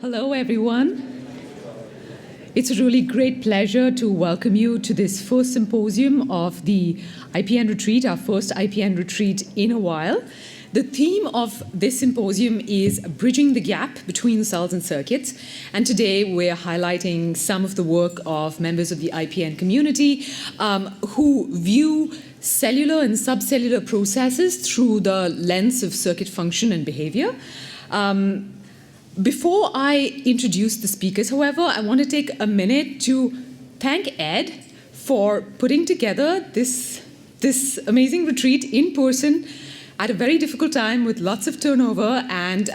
Hello, everyone. It's a really great pleasure to welcome you to this first symposium of the IPN Retreat, our first IPN Retreat in a while. The theme of this symposium is bridging the gap between cells and circuits. And today we're highlighting some of the work of members of the IPN community who view cellular and subcellular processes through the lens of circuit function and behavior. Before I introduce the speakers, however, I want to take a minute to thank Ed for putting together this amazing retreat in person at a very difficult time with lots of turnover, and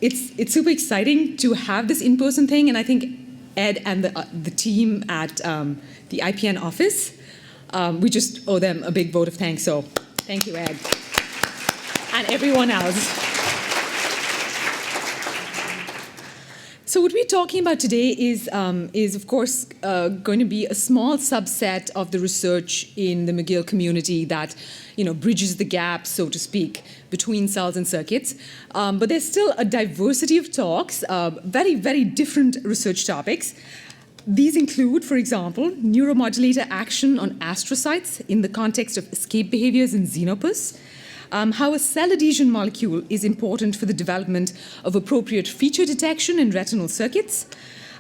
it's super exciting to have this in-person thing. And I think Ed and the team at the IPN office, we just owe them a big vote of thanks. So thank you, Ed, and everyone else. So what we're talking about today is of course, going to be a small subset of the research in the McGill community that, bridges the gap, so to speak, between cells and circuits. But there's still a diversity of talks, very, very different research topics. These include, for example, neuromodulator action on astrocytes in the context of escape behaviors in xenopus. How a cell adhesion molecule is important for the development of appropriate feature detection in retinal circuits,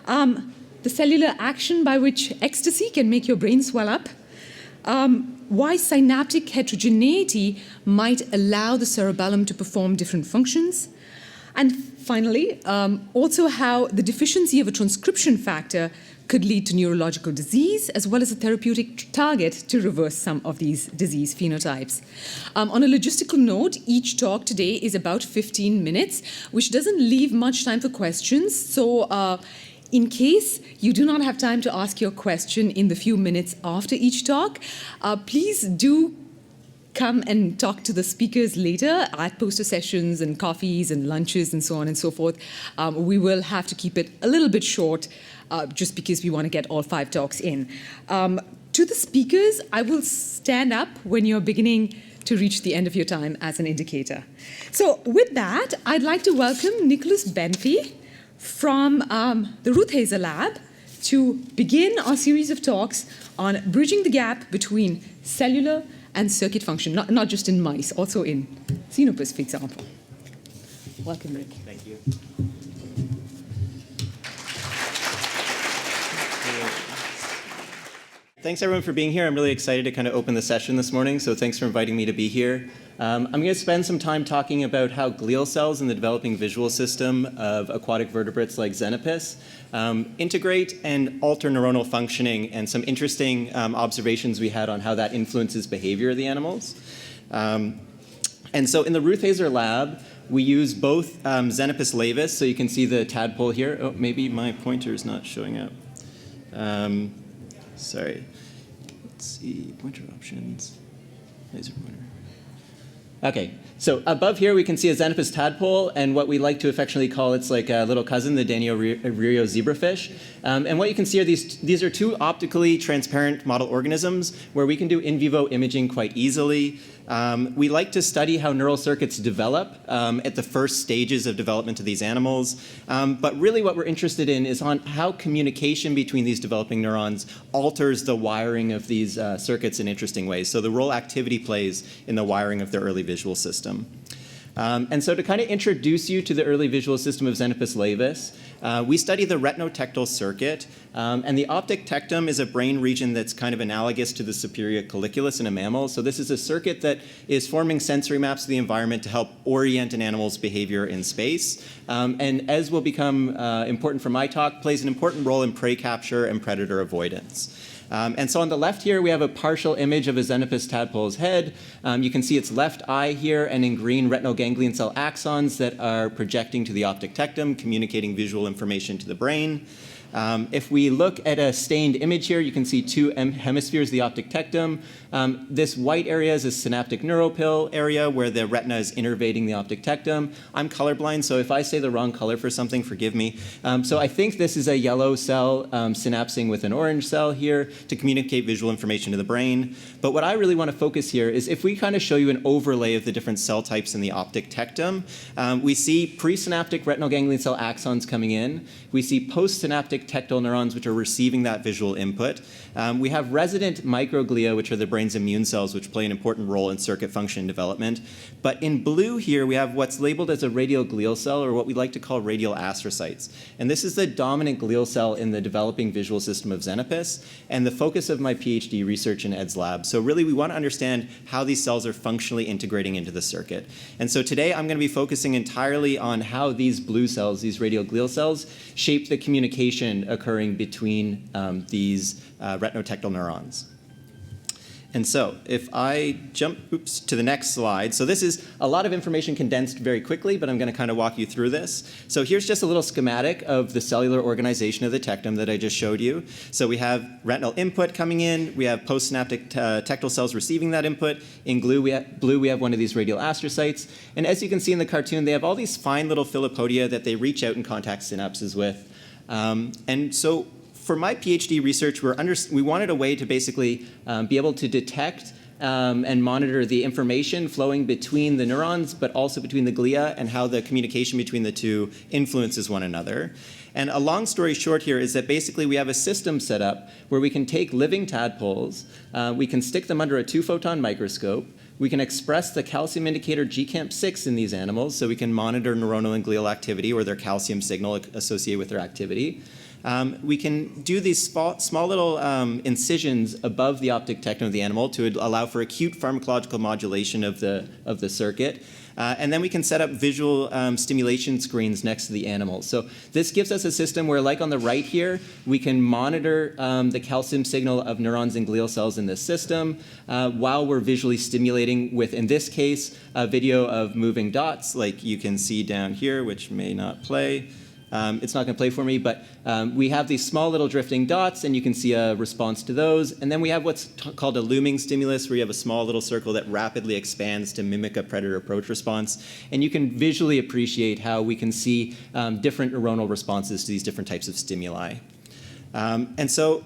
the cellular action by which ecstasy can make your brain swell up, why synaptic heterogeneity might allow the cerebellum to perform different functions, and finally, also how the deficiency of a transcription factor could lead to neurological disease, as well as a therapeutic target to reverse some of these disease phenotypes. On a logistical note, each talk today is about 15 minutes, which doesn't leave much time for questions. So in case you do not have time to ask your question in the few minutes after each talk, please do come and talk to the speakers later at poster sessions and coffees and lunches and so on and so forth. We will have to keep it a little bit short just because we want to get all 5 talks in. To the speakers, I will stand up when you're beginning to reach the end of your time as an indicator. So with that, I'd like to welcome Nicholas Benfey from the Ruth Hazer Lab to begin our series of talks on bridging the gap between cellular and circuit function, not just in mice, also in xenopus, for example. Welcome, Rick. Thank you. Thanks, everyone, for being here. I'm really excited to kind of open the session this morning, so thanks for inviting me to be here. I'm going to spend some time talking about how glial cells in the developing visual system of aquatic vertebrates like xenopus integrate and alter neuronal functioning, and some interesting observations we had on how that influences behavior of the animals. And so in the Ruth Hazer Lab, we use both Xenopus laevis, so you can see the tadpole here. Oh, maybe my pointer is not showing up. Sorry. Let's see, pointer options, laser pointer. Okay, so above here we can see a Xenopus tadpole, and what we like to affectionately call its like a little cousin, the Danio zebrafish. And what you can see are these are 2 optically transparent model organisms where we can do in vivo imaging quite easily. We like to study how neural circuits develop at the first stages of development of these animals. But really what we're interested in is on how communication between these developing neurons alters the wiring of these circuits in interesting ways. So the role activity plays in the wiring of the early visual system. And so to kind of introduce you to the early visual system of Xenopus laevis, we study the retinotectal circuit, and the optic tectum is a brain region that's kind of analogous to the superior colliculus in a mammal. So this is a circuit that is forming sensory maps of the environment to help orient an animal's behavior in space. And as will become important for my talk, plays an important role in prey capture and predator avoidance. And so on the left here, we have a partial image of a Xenopus tadpole's head. You can see its left eye here, and in green, retinal ganglion cell axons that are projecting to the optic tectum, communicating visual information to the brain. If we look at a stained image here, you can see two hemispheres of the optic tectum. This white area is a synaptic neuropil area where the retina is innervating the optic tectum. I'm colorblind, so if I say the wrong color for something, forgive me. So I think this is a yellow cell synapsing with an orange cell here to communicate visual information to the brain. But what I really want to focus here is if we kind of show you an overlay of the different cell types in the optic tectum, we see presynaptic retinal ganglion cell axons coming in. We see postsynaptic tectal neurons, which are receiving that visual input. We have resident microglia, which are the brain's immune cells, which play an important role in circuit function development. But in blue here, we have what's labeled as a radial glial cell, or what we like to call radial astrocytes. And this is the dominant glial cell in the developing visual system of Xenopus, and the focus of my PhD research in Ed's lab. So really, we want to understand how these cells are functionally integrating into the circuit. And so today, I'm going to be focusing entirely on how these blue cells, these radial glial cells, shape the communication occurring between these retinotectal neurons. And so if I jump to the next slide. So this is a lot of information condensed very quickly, but I'm going to kind of walk you through this. So here's just a little schematic of the cellular organization of the tectum that I just showed you. So we have retinal input coming in. We have postsynaptic tectal cells receiving that input. In blue, we have one of these radial astrocytes. And as you can see in the cartoon, they have all these fine little filopodia that they reach out and contact synapses with. And so for my PhD research, we wanted a way to basically be able to detect and monitor the information flowing between the neurons, but also between the glia, and how the communication between the two influences one another. And a long story short here is that basically we have a system set up where we can take living tadpoles, we can stick them under a 2-photon microscope, we can express the calcium indicator GCAMP6 in these animals, so we can monitor neuronal and glial activity or their calcium signal associated with their activity. We can do these small little incisions above the optic tectum of the animal to allow for acute pharmacological modulation of the circuit. And then we can set up visual stimulation screens next to the animal. So this gives us a system where, like on the right here, we can monitor the calcium signal of neurons and glial cells in this system while we're visually stimulating with, in this case, a video of moving dots, like you can see down here, which may not play. It's not going to play for me, but we have these small little drifting dots, and you can see a response to those. And then we have what's called a looming stimulus, where you have a small little circle that rapidly expands to mimic a predator approach response. And you can visually appreciate how we can see different neuronal responses to these different types of stimuli. And so,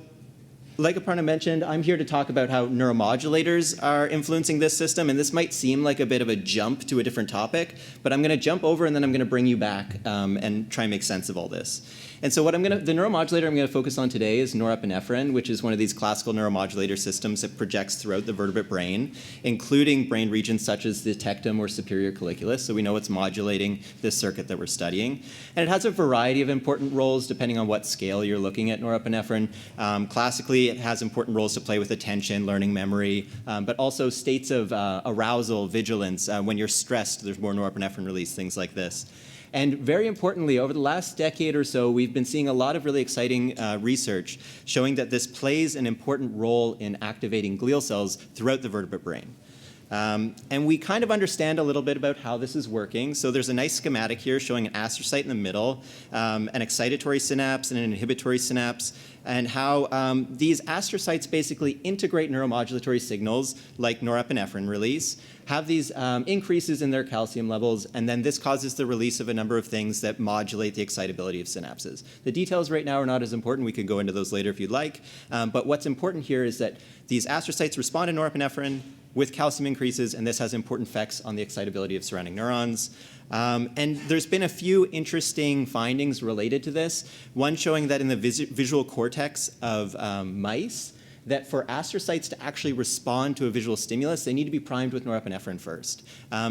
like Aparna mentioned, I'm here to talk about how neuromodulators are influencing this system, and this might seem like a bit of a jump to a different topic, but I'm going to jump over and then I'm going to bring you back and try and make sense of all this. And so the neuromodulator I'm going to focus on today is norepinephrine, which is one of these classical neuromodulator systems that projects throughout the vertebrate brain, including brain regions such as the tectum or superior colliculus, so we know it's modulating this circuit that we're studying. And it has a variety of important roles depending on what scale you're looking at norepinephrine. Classically, it has important roles to play with attention, learning, memory, but also states of arousal, vigilance. When you're stressed, there's more norepinephrine release, things like this. And very importantly, over the last decade or so, we've been seeing a lot of really exciting research showing that this plays an important role in activating glial cells throughout the vertebrate brain. And we kind of understand a little bit about how this is working. So there's a nice schematic here showing an astrocyte in the middle, an excitatory synapse and an inhibitory synapse, and how these astrocytes basically integrate neuromodulatory signals like norepinephrine release, have these increases in their calcium levels, and then this causes the release of a number of things that modulate the excitability of synapses. The details right now are not as important. We could go into those later if you'd like. But what's important here is that these astrocytes respond to norepinephrine with calcium increases, and this has important effects on the excitability of surrounding neurons. And there's been a few interesting findings related to this. One showing that in the visual cortex of mice, that for astrocytes to actually respond to a visual stimulus, they need to be primed with norepinephrine first.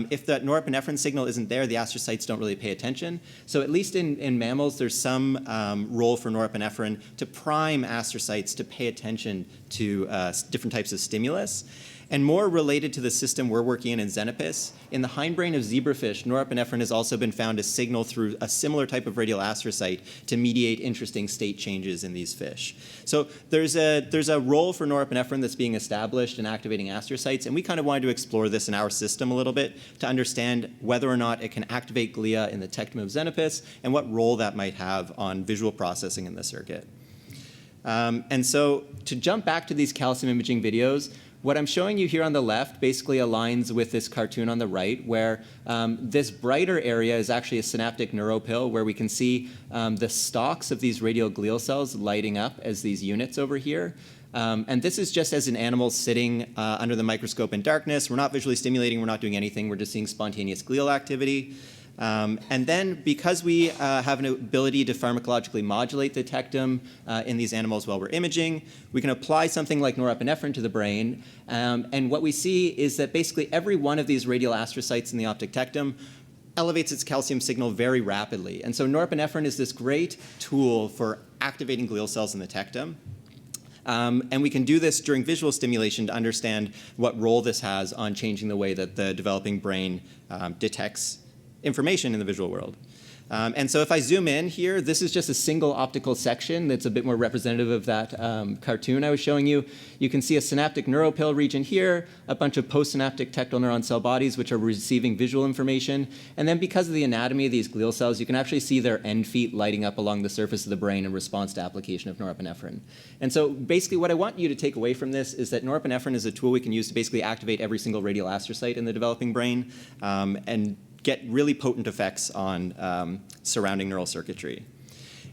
If that norepinephrine signal isn't there, the astrocytes don't really pay attention. So at least in mammals, there's some role for norepinephrine to prime astrocytes to pay attention to different types of stimulus. And more related to the system we're working in Xenopus, in the hindbrain of zebrafish, norepinephrine has also been found to signal through a similar type of radial astrocyte to mediate interesting state changes in these fish. So there's a role for norepinephrine that's being established in activating astrocytes, and we kind of wanted to explore this in our system a little bit to understand whether or not it can activate glia in the tectum of Xenopus and what role that might have on visual processing in the circuit. And so to jump back to these calcium imaging videos, what I'm showing you here on the left basically aligns with this cartoon on the right, where this brighter area is actually a synaptic neuropil, where we can see the stalks of these radial glial cells lighting up as these units over here. And this is just as an animal sitting under the microscope in darkness. We're not visually stimulating, we're not doing anything, we're just seeing spontaneous glial activity. And then because we have an ability to pharmacologically modulate the tectum in these animals while we're imaging, we can apply something like norepinephrine to the brain. And what we see is that basically every one of these radial astrocytes in the optic tectum elevates its calcium signal very rapidly. And so norepinephrine is this great tool for activating glial cells in the tectum. And we can do this during visual stimulation to understand what role this has on changing the way that the developing brain detects information in the visual world. And so if I zoom in here, this is just a single optical section that's a bit more representative of that cartoon I was showing you. You can see a synaptic neuropil region here, a bunch of postsynaptic tectal neuron cell bodies which are receiving visual information. And then because of the anatomy of these glial cells, you can actually see their end feet lighting up along the surface of the brain in response to application of norepinephrine. And so basically what I want you to take away from this is that norepinephrine is a tool we can use to basically activate every single radial astrocyte in the developing brain and get really potent effects on surrounding neural circuitry.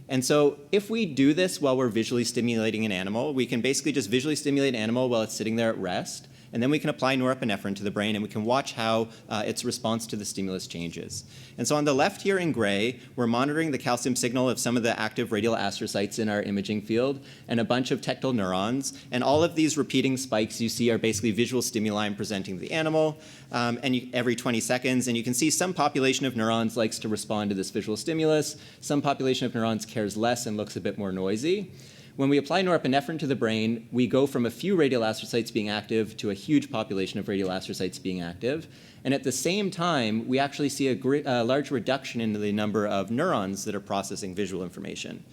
And so if we do this while we're visually stimulating an animal, we can basically just visually stimulate an animal while it's sitting there at rest, and then we can apply norepinephrine to the brain, and we can watch how its response to the stimulus changes. And so on the left here in gray, we're monitoring the calcium signal of some of the active radial astrocytes in our imaging field and a bunch of tectal neurons. And all of these repeating spikes you see are basically visual stimuli presenting to the animal every 20 seconds. And you can see some population of neurons likes to respond to this visual stimulus. Some population of neurons cares less and looks a bit more noisy. When we apply norepinephrine to the brain, we go from a few radial astrocytes being active to a huge population of radial astrocytes being active. And at the same time, we actually see a large reduction in the number of neurons that are processing visual information.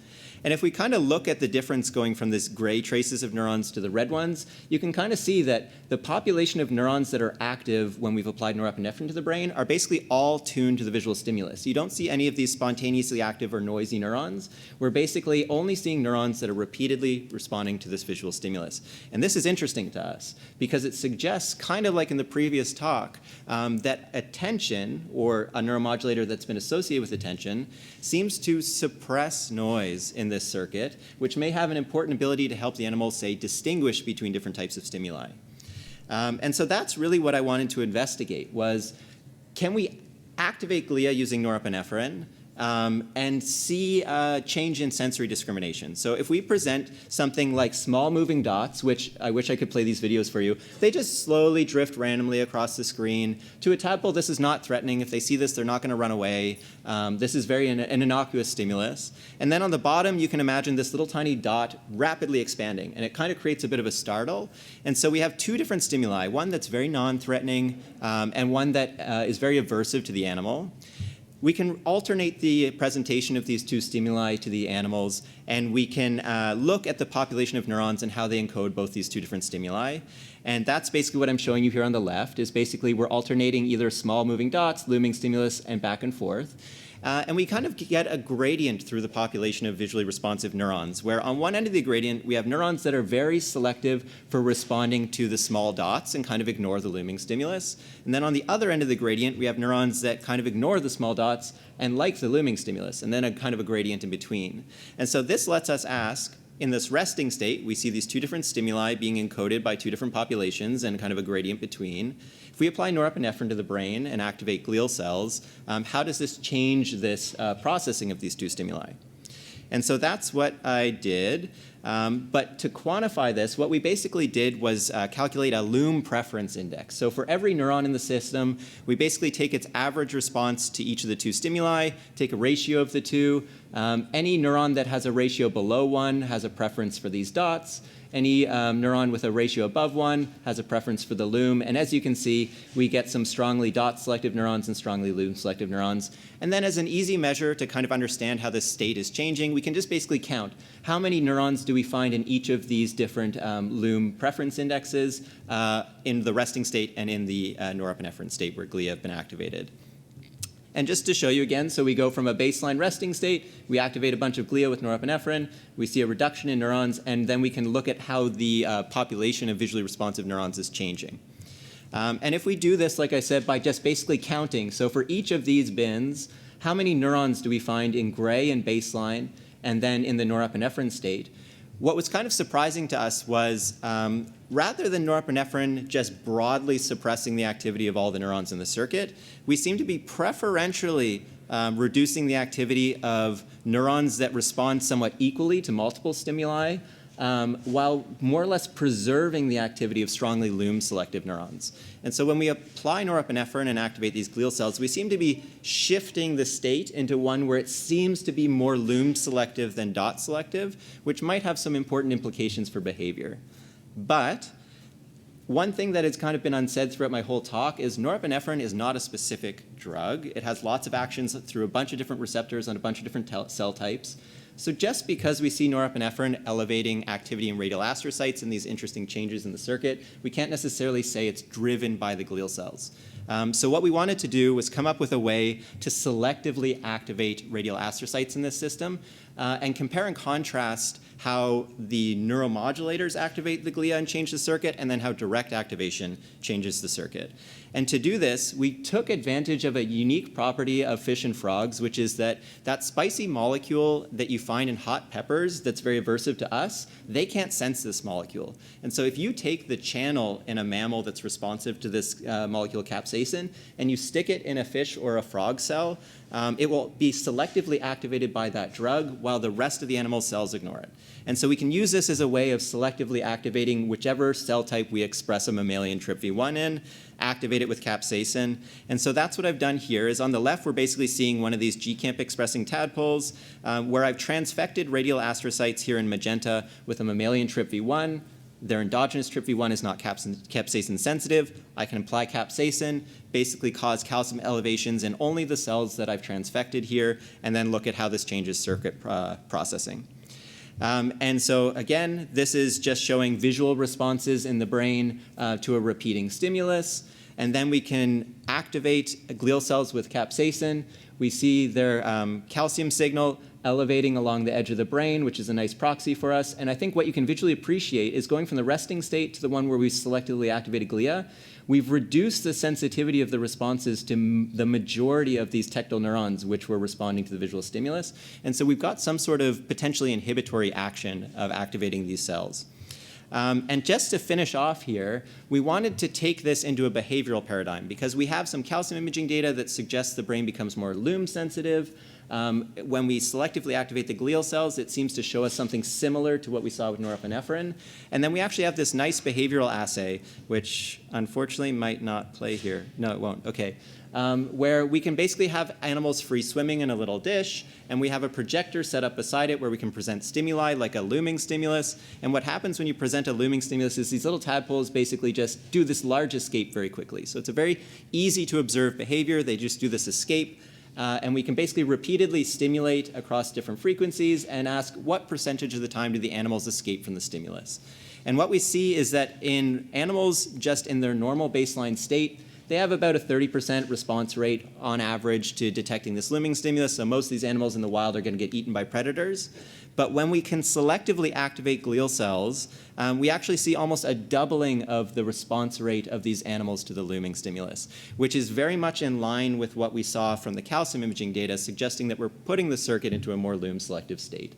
And if we kind of look at the difference going from this gray traces of neurons to the red ones, you can kind of see that the population of neurons that are active when we've applied norepinephrine to the brain are basically all tuned to the visual stimulus. You don't see any of these spontaneously active or noisy neurons. We're basically only seeing neurons that are repeatedly responding to this visual stimulus. And this is interesting to us because it suggests, kind of like in the previous talk, that attention, or a neuromodulator that's been associated with attention, seems to suppress noise in this circuit, which may have an important ability to help the animal, say, distinguish between different types of stimuli. And so that's really what I wanted to investigate was, can we activate glia using norepinephrine and see a change in sensory discrimination? So if we present something like small moving dots, which I wish I could play these videos for you, they just slowly drift randomly across the screen. To a tadpole, this is not threatening. If they see this, they're not going to run away. This is an innocuous stimulus. And then on the bottom, you can imagine this little tiny dot rapidly expanding, and it kind of creates a bit of a startle. And so we have two different stimuli, one that's very non-threatening and one that is very aversive to the animal. We can alternate the presentation of these two stimuli to the animals, and we can look at the population of neurons and how they encode both these two different stimuli. And that's basically what I'm showing you here on the left, is basically we're alternating either small moving dots, looming stimulus, and back and forth. And we kind of get a gradient through the population of visually responsive neurons, where on one end of the gradient, we have neurons that are very selective for responding to the small dots and kind of ignore the looming stimulus. And then on the other end of the gradient, we have neurons that kind of ignore the small dots and like the looming stimulus, and then a kind of a gradient in between. And so this lets us ask, in this resting state, we see these two different stimuli being encoded by two different populations and kind of a gradient between. If we apply norepinephrine to the brain and activate glial cells, how does this change this processing of these two stimuli? And so that's what I did. But to quantify this, what we basically did was calculate a loom preference index. So for every neuron in the system, we basically take its average response to each of the two stimuli, take a ratio of the two. Any neuron that has a ratio below 1 has a preference for these dots. Any neuron with a ratio above 1 has a preference for the loom. And as you can see, we get some strongly dot-selective neurons and strongly loom-selective neurons. And then as an easy measure to kind of understand how this state is changing, we can just basically count how many neurons do we find in each of these different loom preference indexes in the resting state and in the norepinephrine state where glia have been activated. And just to show you again, so we go from a baseline resting state, we activate a bunch of glia with norepinephrine, we see a reduction in neurons, and then we can look at how the population of visually responsive neurons is changing. And if we do this, like I said, by just basically counting, so for each of these bins, how many neurons do we find in gray in baseline and then in the norepinephrine state? What was kind of surprising to us was rather than norepinephrine just broadly suppressing the activity of all the neurons in the circuit, we seem to be preferentially reducing the activity of neurons that respond somewhat equally to multiple stimuli, while more or less preserving the activity of strongly loom-selective neurons. And so when we apply norepinephrine and activate these glial cells, we seem to be shifting the state into one where it seems to be more loom-selective than dot-selective, which might have some important implications for behavior. But one thing that has kind of been unsaid throughout my whole talk is norepinephrine is not a specific drug. It has lots of actions through a bunch of different receptors on a bunch of different cell types. So just because we see norepinephrine elevating activity in radial astrocytes and these interesting changes in the circuit, we can't necessarily say it's driven by the glial cells. So what we wanted to do was come up with a way to selectively activate radial astrocytes in this system and compare and contrast how the neuromodulators activate the glia and change the circuit, and then how direct activation changes the circuit. And to do this, we took advantage of a unique property of fish and frogs, which is that spicy molecule that you find in hot peppers that's very aversive to us, they can't sense this molecule. And so if you take the channel in a mammal that's responsive to this molecule capsaicin, and you stick it in a fish or a frog cell, it will be selectively activated by that drug while the rest of the animal cells ignore it. And so we can use this as a way of selectively activating whichever cell type we express a mammalian TRPV1 in, activate it with capsaicin. And so that's what I've done here is on the left, we're basically seeing one of these GCAMP expressing tadpoles where I've transfected radial astrocytes here in magenta with a mammalian TRPV1. Their endogenous TRPV1 is not capsaicin sensitive. I can apply capsaicin, basically cause calcium elevations in only the cells that I've transfected here, and then look at how this changes circuit processing. And so again, this is just showing visual responses in the brain to a repeating stimulus. And then we can activate glial cells with capsaicin. We see their calcium signal elevating along the edge of the brain, which is a nice proxy for us. And I think what you can visually appreciate is going from the resting state to the one where we selectively activated glia, we've reduced the sensitivity of the responses to the majority of these tectal neurons which were responding to the visual stimulus. And so we've got some sort of potentially inhibitory action of activating these cells. And just to finish off here, we wanted to take this into a behavioral paradigm because we have some calcium imaging data that suggests the brain becomes more loom sensitive. When we selectively activate the glial cells, it seems to show us something similar to what we saw with norepinephrine. And then we actually have this nice behavioral assay, which unfortunately might not play here. No, it won't. OK. Where we can basically have animals free swimming in a little dish, and we have a projector set up beside it where we can present stimuli like a looming stimulus. And what happens when you present a looming stimulus is these little tadpoles basically just do this large escape very quickly. So it's a very easy to observe behavior. They just do this escape. And we can basically repeatedly stimulate across different frequencies and ask what percentage of the time do the animals escape from the stimulus. And what we see is that in animals just in their normal baseline state, they have about a 30% response rate on average to detecting this looming stimulus. So most of these animals in the wild are going to get eaten by predators. But when we can selectively activate glial cells, we actually see almost a doubling of the response rate of these animals to the looming stimulus, which is very much in line with what we saw from the calcium imaging data, suggesting that we're putting the circuit into a more loom selective state.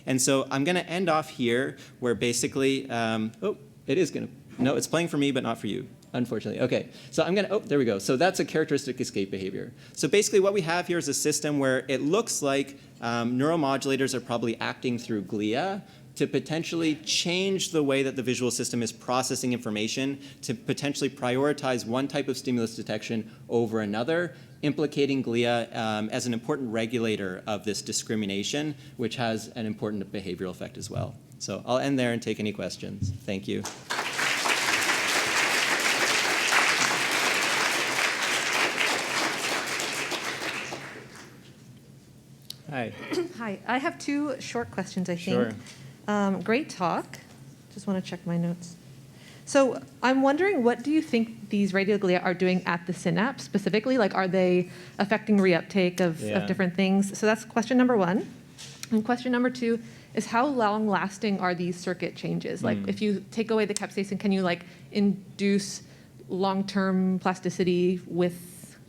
And so I'm going to end off here where basically, oh, it is going to, no, it's playing for me, but not for you. Unfortunately. OK, so I'm going to, oh, there we go. So that's a characteristic escape behavior. So basically what we have here is a system where it looks like neuromodulators are probably acting through glia to potentially change the way that the visual system is processing information, to potentially prioritize one type of stimulus detection over another, implicating glia as an important regulator of this discrimination, which has an important behavioral effect as well. So I'll end there and take any questions. Thank you. Hi. Hi, I have two short questions, I Sure. think. Great talk. Just want to check my notes. So I'm wondering, what do you think these radioglia are doing at the synapse specifically? Like, are they affecting reuptake of different things? So that's question number one. And question number two is, how long-lasting are these circuit changes? Like, if you take away the capsaicin, can you like induce long-term plasticity with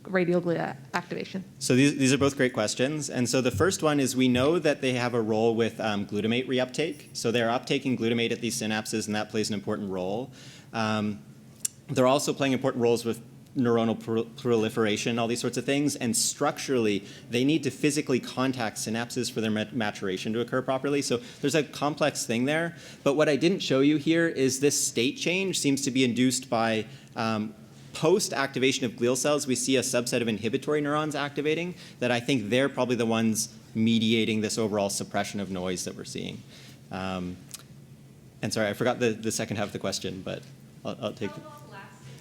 radioglia activation? So these are both great questions. And so the first one is, we know that they have a role with glutamate reuptake. So they're uptaking glutamate at these synapses, and that plays an important role. They're also playing important roles with neuronal proliferation, all these sorts of things. And structurally, they need to physically contact synapses for their maturation to occur properly. So there's a complex thing there. But what I didn't show you here is this state change seems to be induced by post-activation of glial cells. We see a subset of inhibitory neurons activating that I think they're probably the ones mediating this overall suppression of noise that we're seeing. And sorry, I forgot the second half of the question, but I'll take it.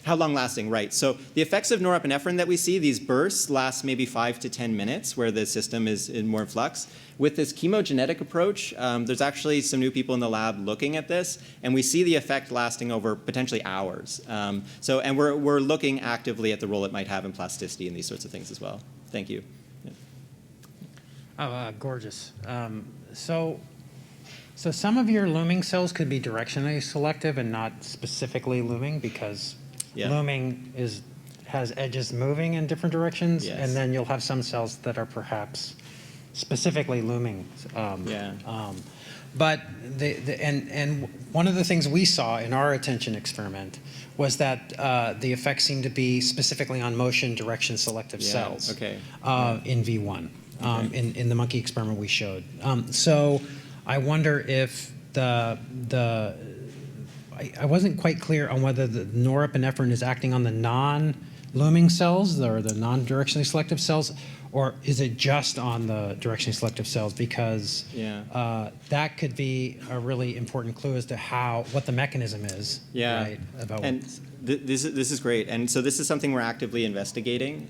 How long lasting, right. So the effects of norepinephrine that we see, these bursts last maybe 5 to 10 minutes where the system is more in flux. With this chemogenetic approach, there's actually some new people in the lab looking at this, and we see the effect lasting over potentially hours. And we're looking actively at the role it might have in plasticity and these sorts of things as well. Thank you. Yeah. Oh, gorgeous. So some of your looming cells could be directionally selective and not specifically looming, because looming has edges moving in different directions, and then you'll have some cells that are perhaps specifically looming. But and one of the things we saw in our attention experiment was that the effects seemed to be specifically on motion direction selective cells in V1 in the monkey experiment we showed. So I wonder if I wasn't quite clear on whether the norepinephrine is acting on the non-looming cells or the non-directionally selective cells, or is it just on the directionally selective cells? Because that could be a really important clue as to what the mechanism is. Right, this is great. And so this is something we're actively investigating.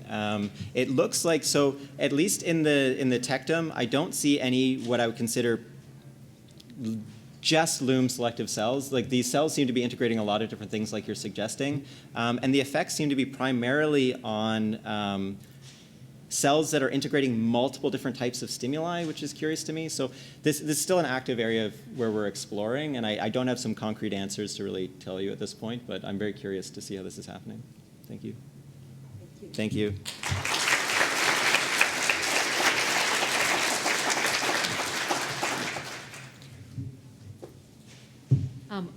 It looks like, so at least in the tectum, I don't see any what I would consider just loom selective cells. Like, these cells seem to be integrating a lot of different things like you're suggesting. And the effects seem to be primarily on cells that are integrating multiple different types of stimuli, which is curious to me. So this is still an active area where we're exploring, and I don't have some concrete answers to really tell you at this point, but I'm very curious to see how this is happening. Thank you. Thank you.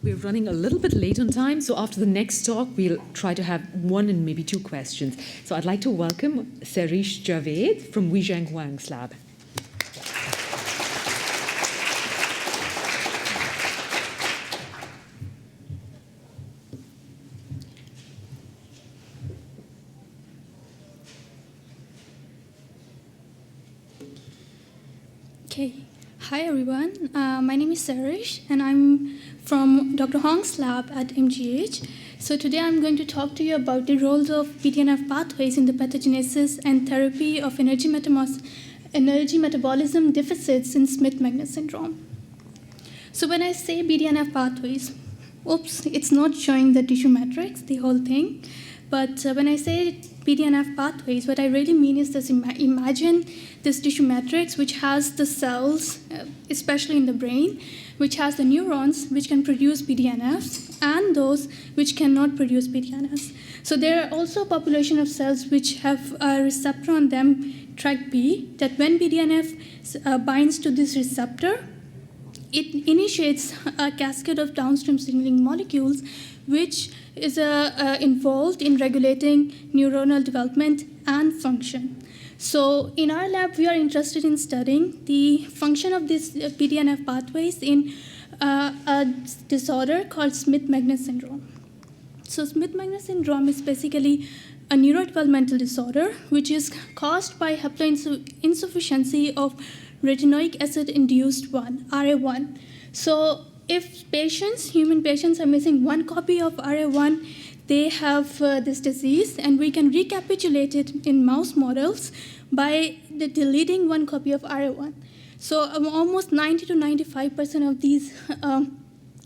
We're running a little bit late on time, so after the next talk, we'll try to have one and maybe two questions. So I'd like to welcome Sarish Javed from Weizhang Huang's lab. Okay. Hi, everyone. My name is Sarish, and I'm from Dr. Hong's lab at MGH. So today I'm going to talk to you about the roles of BDNF pathways in the pathogenesis and therapy of energy metabolism deficits in Smith-Magenis syndrome. So when I say BDNF pathways, oops, it's not showing the tissue matrix, the whole thing. But when I say BDNF pathways, what I really mean is this: imagine this tissue matrix which has the cells, especially in the brain, which has the neurons which can produce BDNFs and those which cannot produce BDNFs. So there are also a population of cells which have a receptor on them, TrkB, that when BDNF binds to this receptor, it initiates a cascade of downstream signaling molecules which is involved in regulating neuronal development and function. So in our lab, we are interested in studying the function of these BDNF pathways in a disorder called Smith-Magenis syndrome. So Smith-Magenis syndrome is basically a neurodevelopmental disorder which is caused by haploinsufficiency of retinoic acid-induced 1, RA1. So if human patients are missing one copy of RA1, they have this disease, and we can recapitulate it in mouse models by deleting one copy of RA1. So almost 90 to 95% of these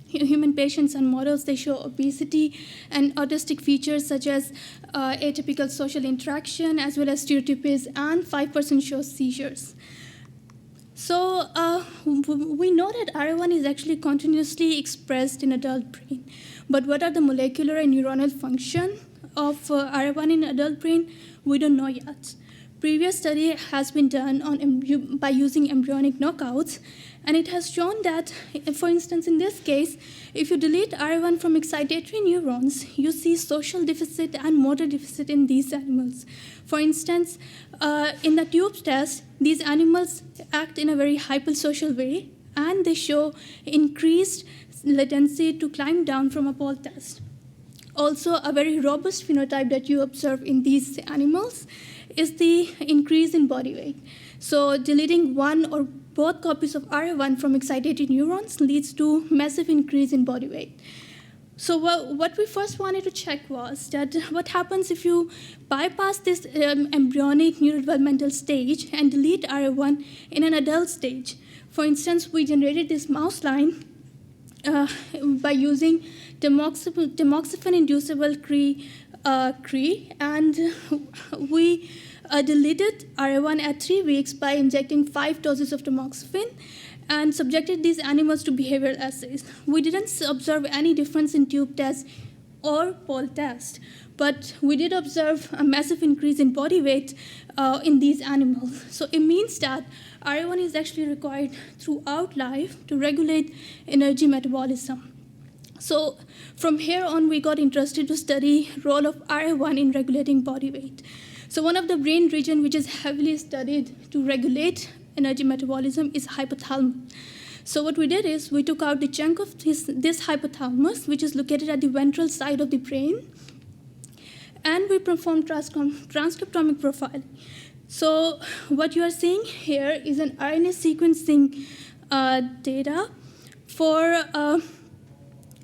human patients and models, they show obesity and autistic features such as atypical social interaction as well as stereotypies, and 5% show seizures. So we know that RA1 is actually continuously expressed in adult brain. But what are the molecular and neuronal function of RA1 in adult brain? We don't know yet. Previous study has been done by using embryonic knockouts, and it has shown that, for instance, in this case, if you delete RA1 from excitatory neurons, you see social deficit and motor deficit in these animals. For instance, in the tubes test, these animals act in a very hypersocial way, and they show increased latency to climb down from a pole test. Also, a very robust phenotype that you observe in these animals is the increase in body weight. So deleting one or both copies of RA1 from excitatory neurons leads to massive increase in body weight. So what we first wanted to check was that what happens if you bypass this embryonic neurodevelopmental stage and delete RA1 in an adult stage. For instance, we generated this mouse line by using tamoxifen-inducible Cree, and we deleted RA1 at 3 weeks by injecting 5 doses of tamoxifen and subjected these animals to behavioral assays. We didn't observe any difference in tube test or pole test, but we did observe a massive increase in body weight in these animals. So it means that RA1 is actually required throughout life to regulate energy metabolism. So from here on, we got interested to study role of RA1 in regulating body weight. So one of the brain region which is heavily studied to regulate energy metabolism is hypothalamus. So what we did is we took out the chunk of this hypothalamus, which is located at the ventral side of the brain, and we performed transcriptomic profiling. So what you are seeing here is an RNA sequencing data for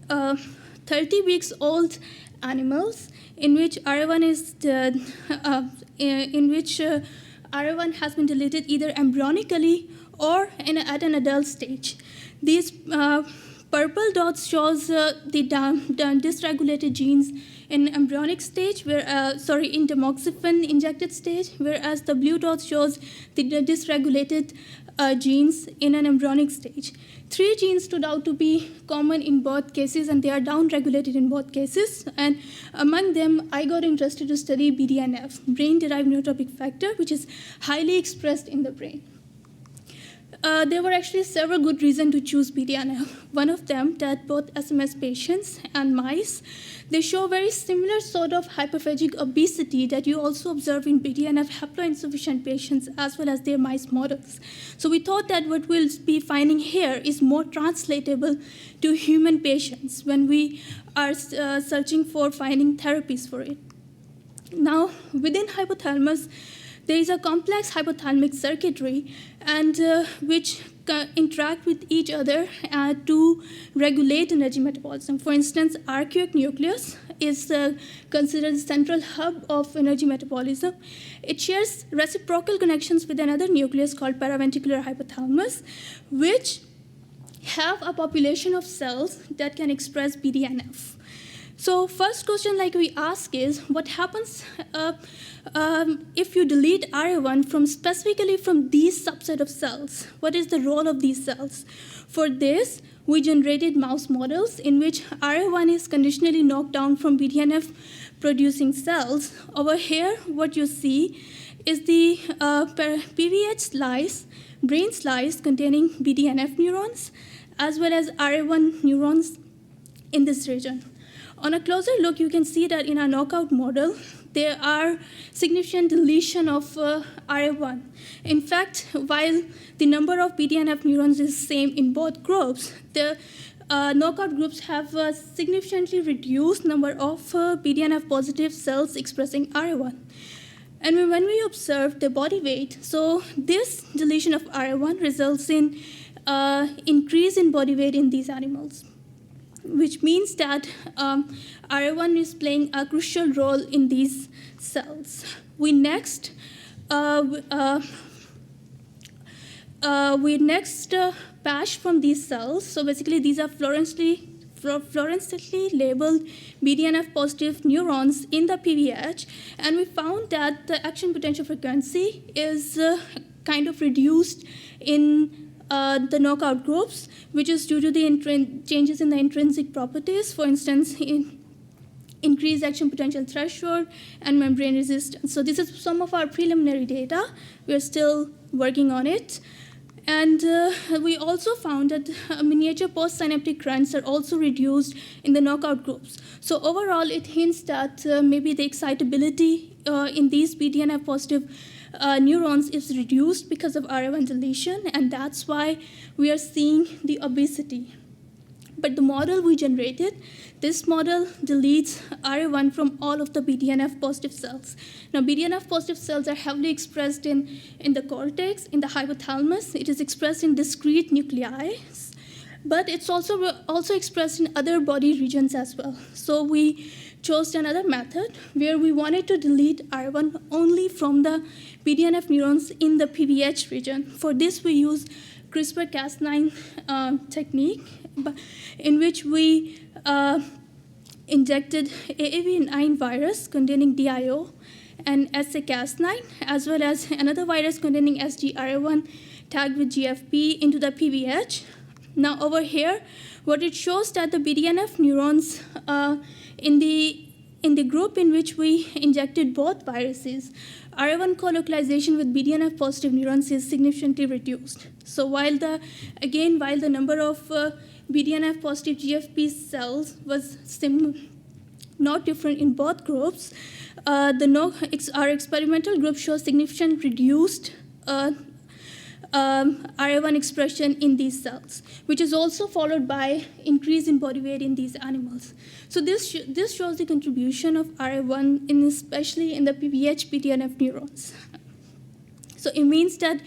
30 weeks old animals in which RA1 RA1 has been deleted either embryonically or at an adult stage. These purple dots shows the dysregulated genes in embryonic stage, in tamoxifen injected stage, whereas the blue dot shows the dysregulated genes in an embryonic stage. 3 genes stood out to be common in both cases, and they are downregulated in both cases. And among them, I got interested to study BDNF, brain-derived neurotrophic factor, which is highly expressed in the brain. There were actually several good reasons to choose BDNF. One of them, that both SMS patients and mice, they show very similar sort of hyperphagic obesity that you also observe in BDNF haploinsufficient patients as well as their mice models. So we thought that what we'll be finding here is more translatable to human patients when we are searching for finding therapies for it. Now, within hypothalamus, there is a complex hypothalamic circuitry and which interact with each other to regulate energy metabolism. For instance, arcuate nucleus is considered the central hub of energy metabolism. It shares reciprocal connections with another nucleus called paraventricular hypothalamus, which have a population of cells that can express BDNF. So first question like we ask is, what happens if you delete RA1 specifically from these subset of cells? What is the role of these cells? For this, we generated mouse models in which RA1 is conditionally knocked down from BDNF producing cells. Over here, what you see is the PVH slice, brain slice containing BDNF neurons, as well as RA1 neurons in this region. On a closer look, you can see that in our knockout model, there are significant deletion of RA1. In fact, while the number of BDNF neurons is same in both groups, the knockout groups have a significantly reduced number of BDNF positive cells expressing RA1. And when we observe the body weight, so this deletion of RA1 results in increase in body weight in these animals, which means that RA1 is playing a crucial role in these cells. We next patch from these cells. So basically, these are fluorescently labeled BDNF positive neurons in the PVH, and we found that the action potential frequency is kind of reduced in the knockout groups, which is due to the changes in the intrinsic properties, for instance, in increased action potential threshold and membrane resistance. So this is some of our preliminary data. We're still working on it. And we also found that miniature postsynaptic currents are also reduced in the knockout groups. So overall, it hints that maybe the excitability in these BDNF positive neurons is reduced because of RA1 deletion, and that's why we are seeing the obesity. But the model we generated, this model deletes RA1 from all of the BDNF positive cells. Now, BDNF positive cells are heavily expressed in the cortex, in the hypothalamus. It is expressed in discrete nuclei, but it's also expressed in other body regions as well. So we chose another method where we wanted to delete RA1 only from the BDNF neurons in the PVH region. For this, we use CRISPR-Cas9 technique, in which we injected AAV9 virus containing DIO and SA-Cas9, as well as another virus containing SGRA1 tagged with GFP into the PVH. Now over here, what it shows that the BDNF neurons in the group in which we injected both viruses, RA1 co-localization with BDNF positive neurons is significantly reduced. So while the number of BDNF positive GFP cells was not different in both groups, our experimental group shows significant reduced RA1 expression in these cells, which is also followed by increase in body weight in these animals. So this shows the contribution of RA1, especially in the PVH BDNF neurons. So it means that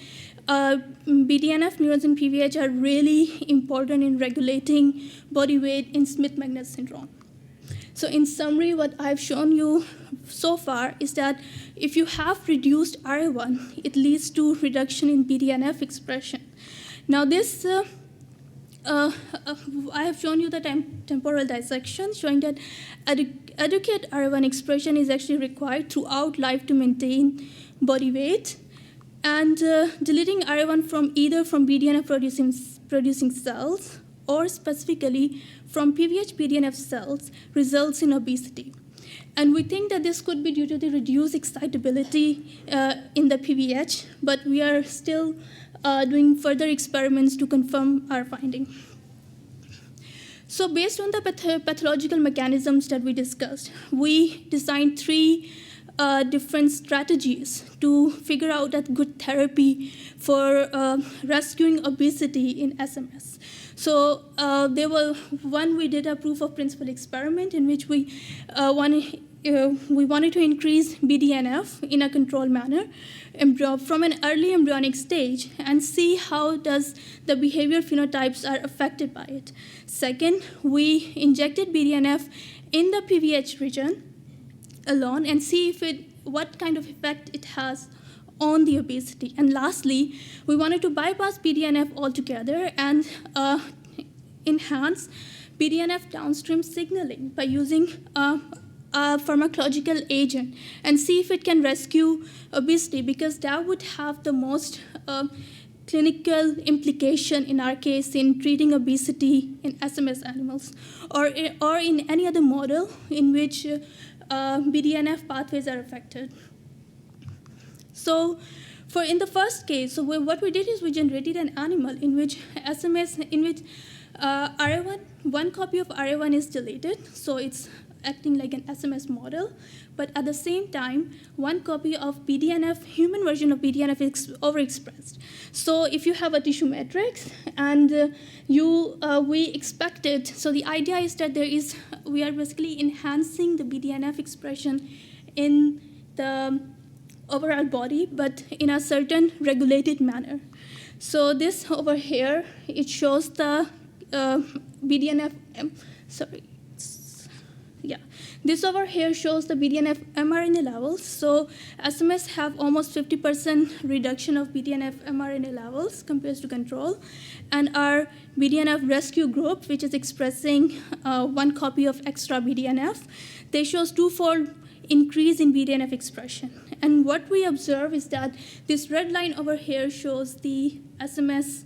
BDNF neurons in PVH are really important in regulating body weight in Smith-Magenis syndrome. So in summary, what I've shown you so far is that if you have reduced RA1, it leads to reduction in BDNF expression. Now this, I have shown you the temporal dissection showing that adequate RA1 expression is actually required throughout life to maintain body weight. And deleting RA1 from either from BDNF producing cells or specifically from PVH BDNF cells results in obesity. And we think that this could be due to the reduced excitability in the PVH, but we are still doing further experiments to confirm our finding. So based on the pathological mechanisms that we discussed, we designed 3 different strategies to figure out a good therapy for rescuing obesity in SMS. So we did a proof of principle experiment in which we wanted to increase BDNF in a controlled manner from an early embryonic stage and see how does the behavior phenotypes are affected by it. Second, we injected BDNF in the PVH region alone and see what kind of effect it has on the obesity. And lastly, we wanted to bypass BDNF altogether and enhance BDNF downstream signaling by using a pharmacological agent and see if it can rescue obesity, because that would have the most clinical implication in our case in treating obesity in SMS animals or in any other model in which BDNF pathways are affected. So in the first case, what we did is we generated an animal in which RA1, one copy of RA1 is deleted. So it's acting like an SMS model, but at the same time, one copy of BDNF, human version of BDNF is overexpressed. So if you have a tissue matrix and we expected, so the idea is that we are basically enhancing the BDNF expression in the overall body, but in a certain regulated manner. So this over here, it shows the BDNF, this over here shows the BDNF mRNA levels. So SMS have almost 50% reduction of BDNF mRNA levels compared to control. And our BDNF rescue group, which is expressing one copy of extra BDNF, they shows twofold increase in BDNF expression. And what we observe is that this red line over here shows the SMS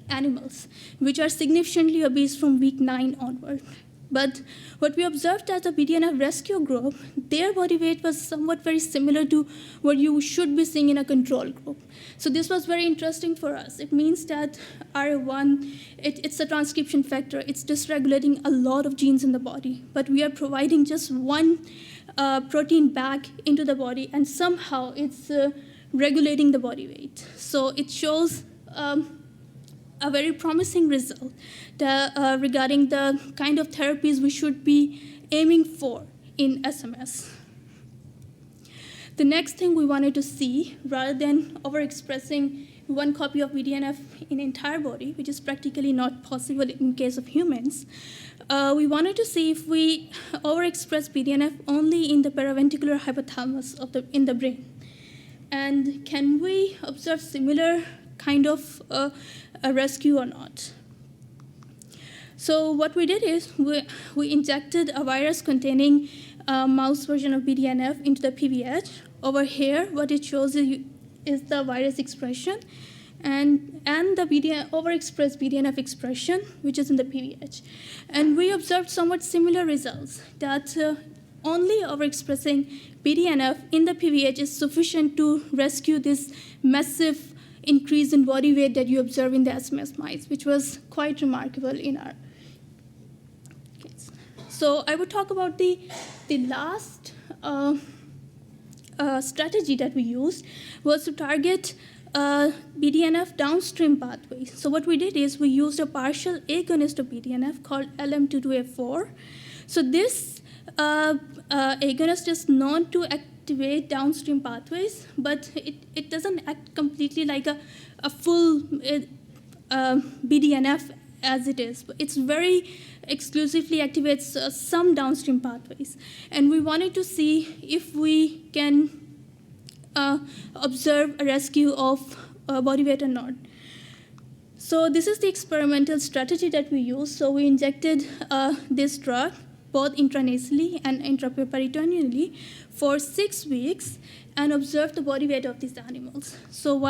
animals, which are significantly obese from week 9 onward. But what we observed as a BDNF rescue group, their body weight was somewhat very similar to what you should be seeing in a control group. So this was very interesting for us. It means that RA1, it's a transcription factor. It's dysregulating a lot of genes in the body. But we are providing just one protein back into the body, and somehow it's regulating the body weight. So it shows a very promising result regarding the kind of therapies we should be aiming for in SMS. The next thing we wanted to see, rather than overexpressing one copy of BDNF in entire body, which is practically not possible in case of humans, we wanted to see if we overexpress BDNF only in the paraventricular hypothalamus in the brain. And can we observe similar kind of a rescue or not? So what we did is we injected a virus containing a mouse version of BDNF into the PVH. Over here, what it shows is the virus expression and the overexpressed BDNF expression, which is in the PVH. And we observed somewhat similar results, that only overexpressing BDNF in the PVH is sufficient to rescue this massive increase in body weight that you observe in the SMS mice, which was quite remarkable in our case. So I would talk about the last strategy that we used was to target BDNF downstream pathways. So what we did is we used a partial agonist of BDNF called LM22A4. So this agonist is known to activate downstream pathways, but it doesn't act completely like a full BDNF as it is. It's very exclusively activates some downstream pathways. And we wanted to see if we can observe a rescue of body weight or not. So this is the experimental strategy that we used. So we injected this drug both intranasally and intraperitoneally for 6 weeks and observed the body weight of these animals. So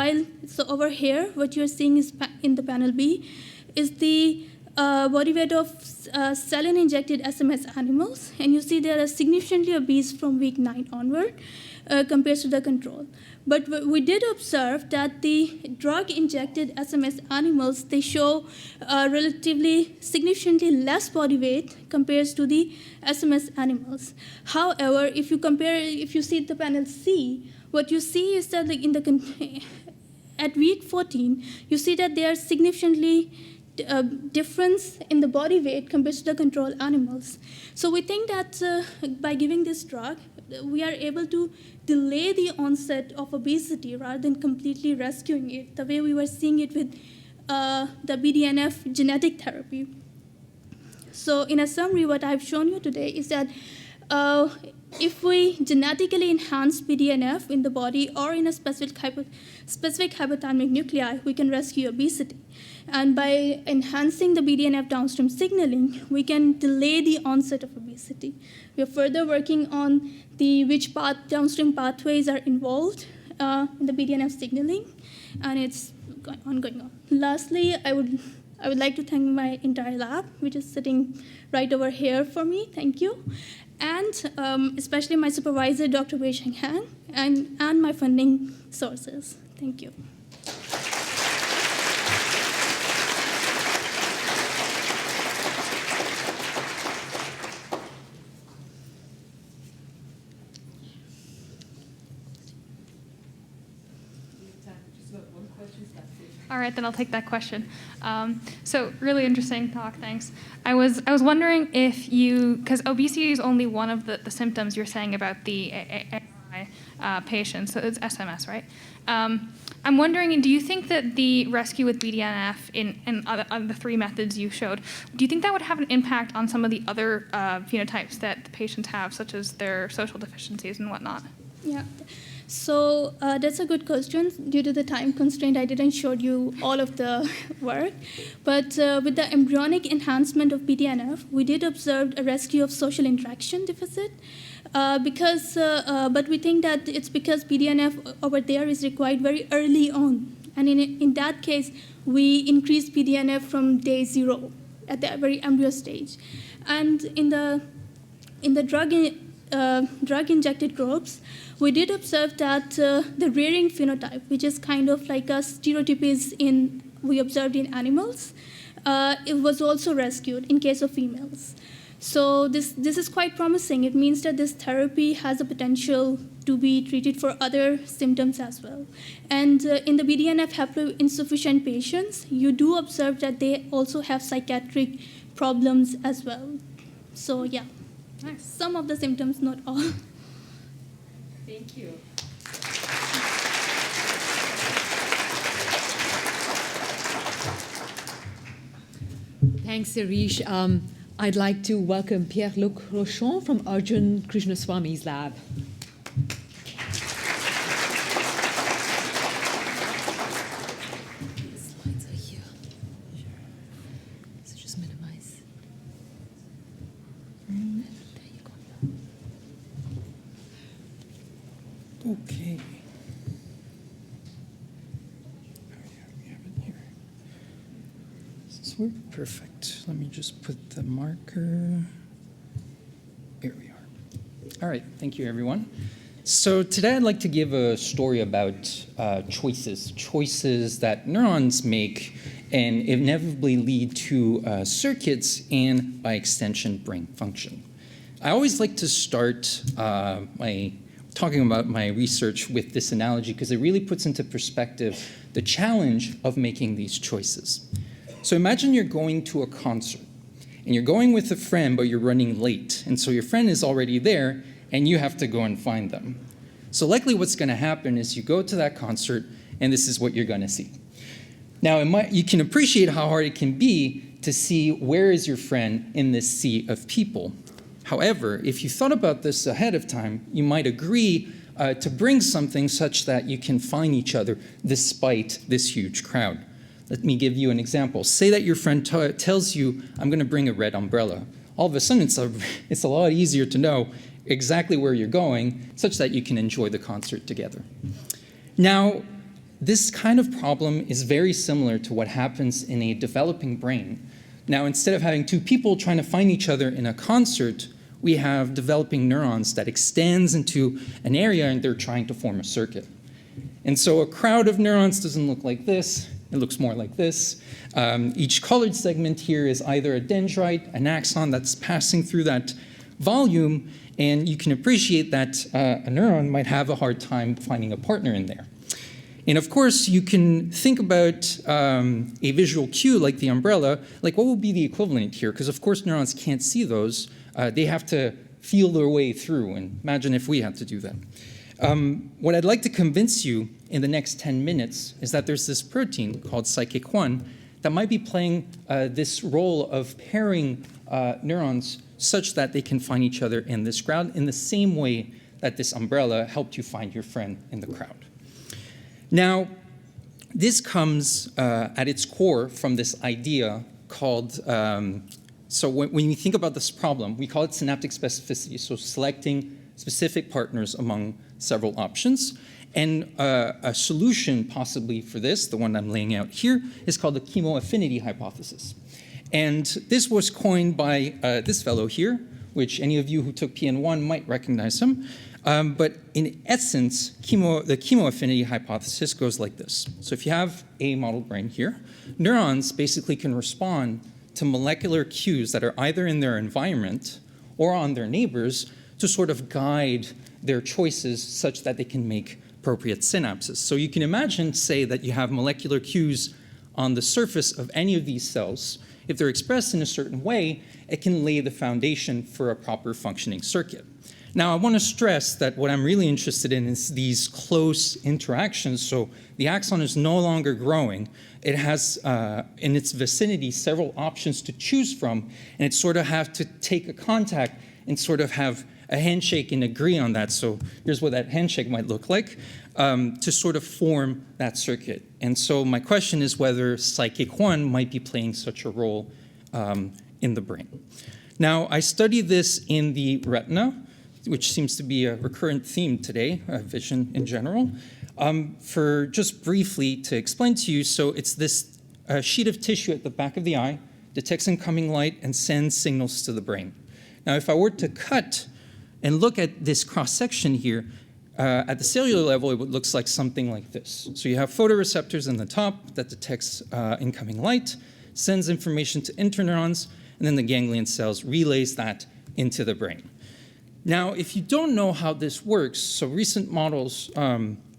over here, what you're seeing is in the panel B is the body weight of saline-injected SMS animals, and you see they are significantly obese from week 9 onward compared to the control. But we did observe that the drug-injected SMS animals, they show relatively significantly less body weight compared to the SMS animals. However, if you see the panel C, what you see is that at week 14, you see that there are significantly difference in the body weight compared to the control animals. So we think that by giving this drug, we are able to delay the onset of obesity rather than completely rescuing it, the way we were seeing it with the BDNF genetic therapy. So in a summary, what I've shown you today is that if we genetically enhance BDNF in the body or in a specific hypothalamic nuclei, we can rescue obesity. And by enhancing the BDNF downstream signaling, we can delay the onset of obesity. We are further working on which downstream pathways are involved in the BDNF signaling, and it's going on. Lastly, I would like to thank my entire lab, which is sitting right over here for me. Thank you. And especially my supervisor, Dr. Wei Sheng Han, and my funding sources. Thank you. right, then I'll take that question. So really interesting talk, thanks. I was wondering if you, because obesity is only one of the symptoms you're saying about the ARI patients, so it's SMS, right? I'm wondering, do you think that the rescue with BDNF on the 3 methods you showed, do you think that would have an impact on some of the other phenotypes that the patients have, such as their social deficiencies and whatnot? Yeah. So that's a good question. Due to the time constraint, I didn't show you all of the work. But with the embryonic enhancement of BDNF, we did observe a rescue of social interaction deficit. But we think that it's because BDNF over there is required very early on. And in that case, we increased BDNF from day 0 at the very embryo stage. And in the drug-injected groups, we did observe that the rearing phenotype, which is kind of like a stereotype we observed in animals, it was also rescued in case of females. So this is quite promising. It means that this therapy has the potential to be treated for other symptoms as well. And in the BDNF haploinsufficient patients, you do observe that they also have psychiatric problems as well. So yeah, nice. Some of the symptoms, not all. Thank you. Thanks, Harish. I'd like to welcome Pierre-Luc Rochon from Arjun Krishnaswamy's lab. The slides are here. Sure. So just minimize. There you go. Okay. We have it here. Does this work? Perfect. Let me just put the marker. Here we are. All right. Thank you, everyone. So today I'd like to give a story about choices that neurons make and inevitably lead to circuits and, by extension, brain function. I always like to start talking about my research with this analogy because it really puts into perspective the challenge of making these choices. So imagine you're going to a concert and you're going with a friend, but you're running late. And so your friend is already there and you have to go and find them. So likely what's going to happen is you go to that concert and this is what you're going to see. Now, you can appreciate how hard it can be to see where is your friend in this sea of people. However, if you thought about this ahead of time, you might agree to bring something such that you can find each other despite this huge crowd. Let me give you an example. Say that your friend tells you, I'm going to bring a red umbrella. All of a sudden, it's a lot easier to know exactly where you're going, such that you can enjoy the concert together. Now, this kind of problem is very similar to what happens in a developing brain. Now, instead of having 2 people trying to find each other in a concert, we have developing neurons that extends into an area and they're trying to form a circuit. And so a crowd of neurons doesn't look like this. It looks more like this. Each colored segment here is either a dendrite, an axon that's passing through that volume, and you can appreciate that a neuron might have a hard time finding a partner in there. And of course, you can think about a visual cue like the umbrella, like what would be the equivalent here? Because of course, neurons can't see those. They have to feel their way through, and imagine if we had to do that. What I'd like to convince you in the next 10 minutes is that there's this protein called psychic 1 that might be playing this role of pairing neurons such that they can find each other in this crowd in the same way that this umbrella helped you find your friend in the crowd. Now, this comes at its core from this idea called, so when you think about this problem, we call it synaptic specificity, so selecting specific partners among several options. And a solution possibly for this, the one I'm laying out here, is called the chemoaffinity hypothesis. And this was coined by this fellow here, which any of you who took PN1 might recognize him. But in essence, the chemoaffinity hypothesis goes like this. So if you have a model brain here, neurons basically can respond to molecular cues that are either in their environment or on their neighbors to sort of guide their choices such that they can make appropriate synapses. So you can imagine, say, that you have molecular cues on the surface of any of these cells, if they're expressed in a certain way, it can lay the foundation for a proper functioning circuit. Now, I want to stress that what I'm really interested in is these close interactions. So the axon is no longer growing. It has in its vicinity several options to choose from, and it sort of have to take a contact and sort of have a handshake and agree on that. So here's what that handshake might look like to sort of form that circuit. And so my question is whether psychic 1 might be playing such a role in the brain. Now, I studied this in the retina, which seems to be a recurrent theme today, vision in general. For just briefly to explain to you, so it's this sheet of tissue at the back of the eye, detects incoming light and sends signals to the brain. Now, if I were to cut and look at this cross-section here, at the cellular level, it looks like something like this. So you have photoreceptors in the top that detects incoming light, sends information to interneurons, and then the ganglion cells relays that into the brain. Now, if you don't know how this works, so recent models,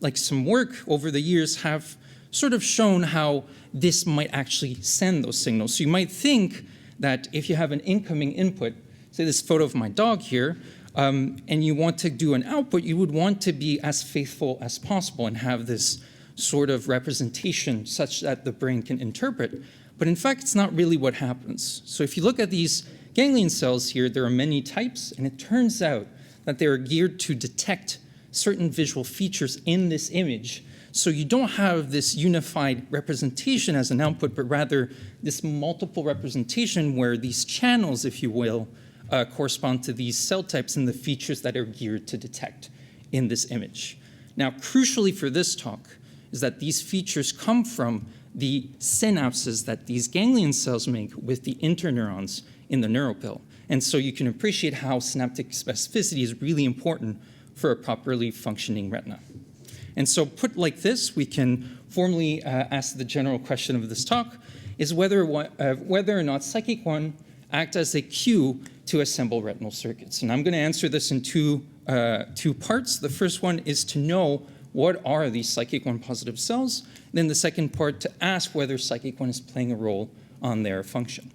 like some work over the years, have sort of shown how this might actually send those signals. So you might think that if you have an incoming input, say this photo of my dog here, and you want to do an output, you would want to be as faithful as possible and have this sort of representation such that the brain can interpret. But in fact, it's not really what happens. So if you look at these ganglion cells here, there are many types, and it turns out that they are geared to detect certain visual features in this image. So you don't have this unified representation as an output, but rather this multiple representation where these channels, if you will, correspond to these cell types and the features that are geared to detect in this image. Now, crucially for this talk is that these features come from the synapses that these ganglion cells make with the interneurons in the neuropil. And so you can appreciate how synaptic specificity is really important for a properly functioning retina. And so put like this, we can formally ask the general question of this talk, is whether or not psychic 1 act as a cue to assemble retinal circuits. And I'm going to answer this in two parts. The first one is to know what are these psychic 1 positive cells. Then the second part to ask whether psychic 1 is playing a role on their function.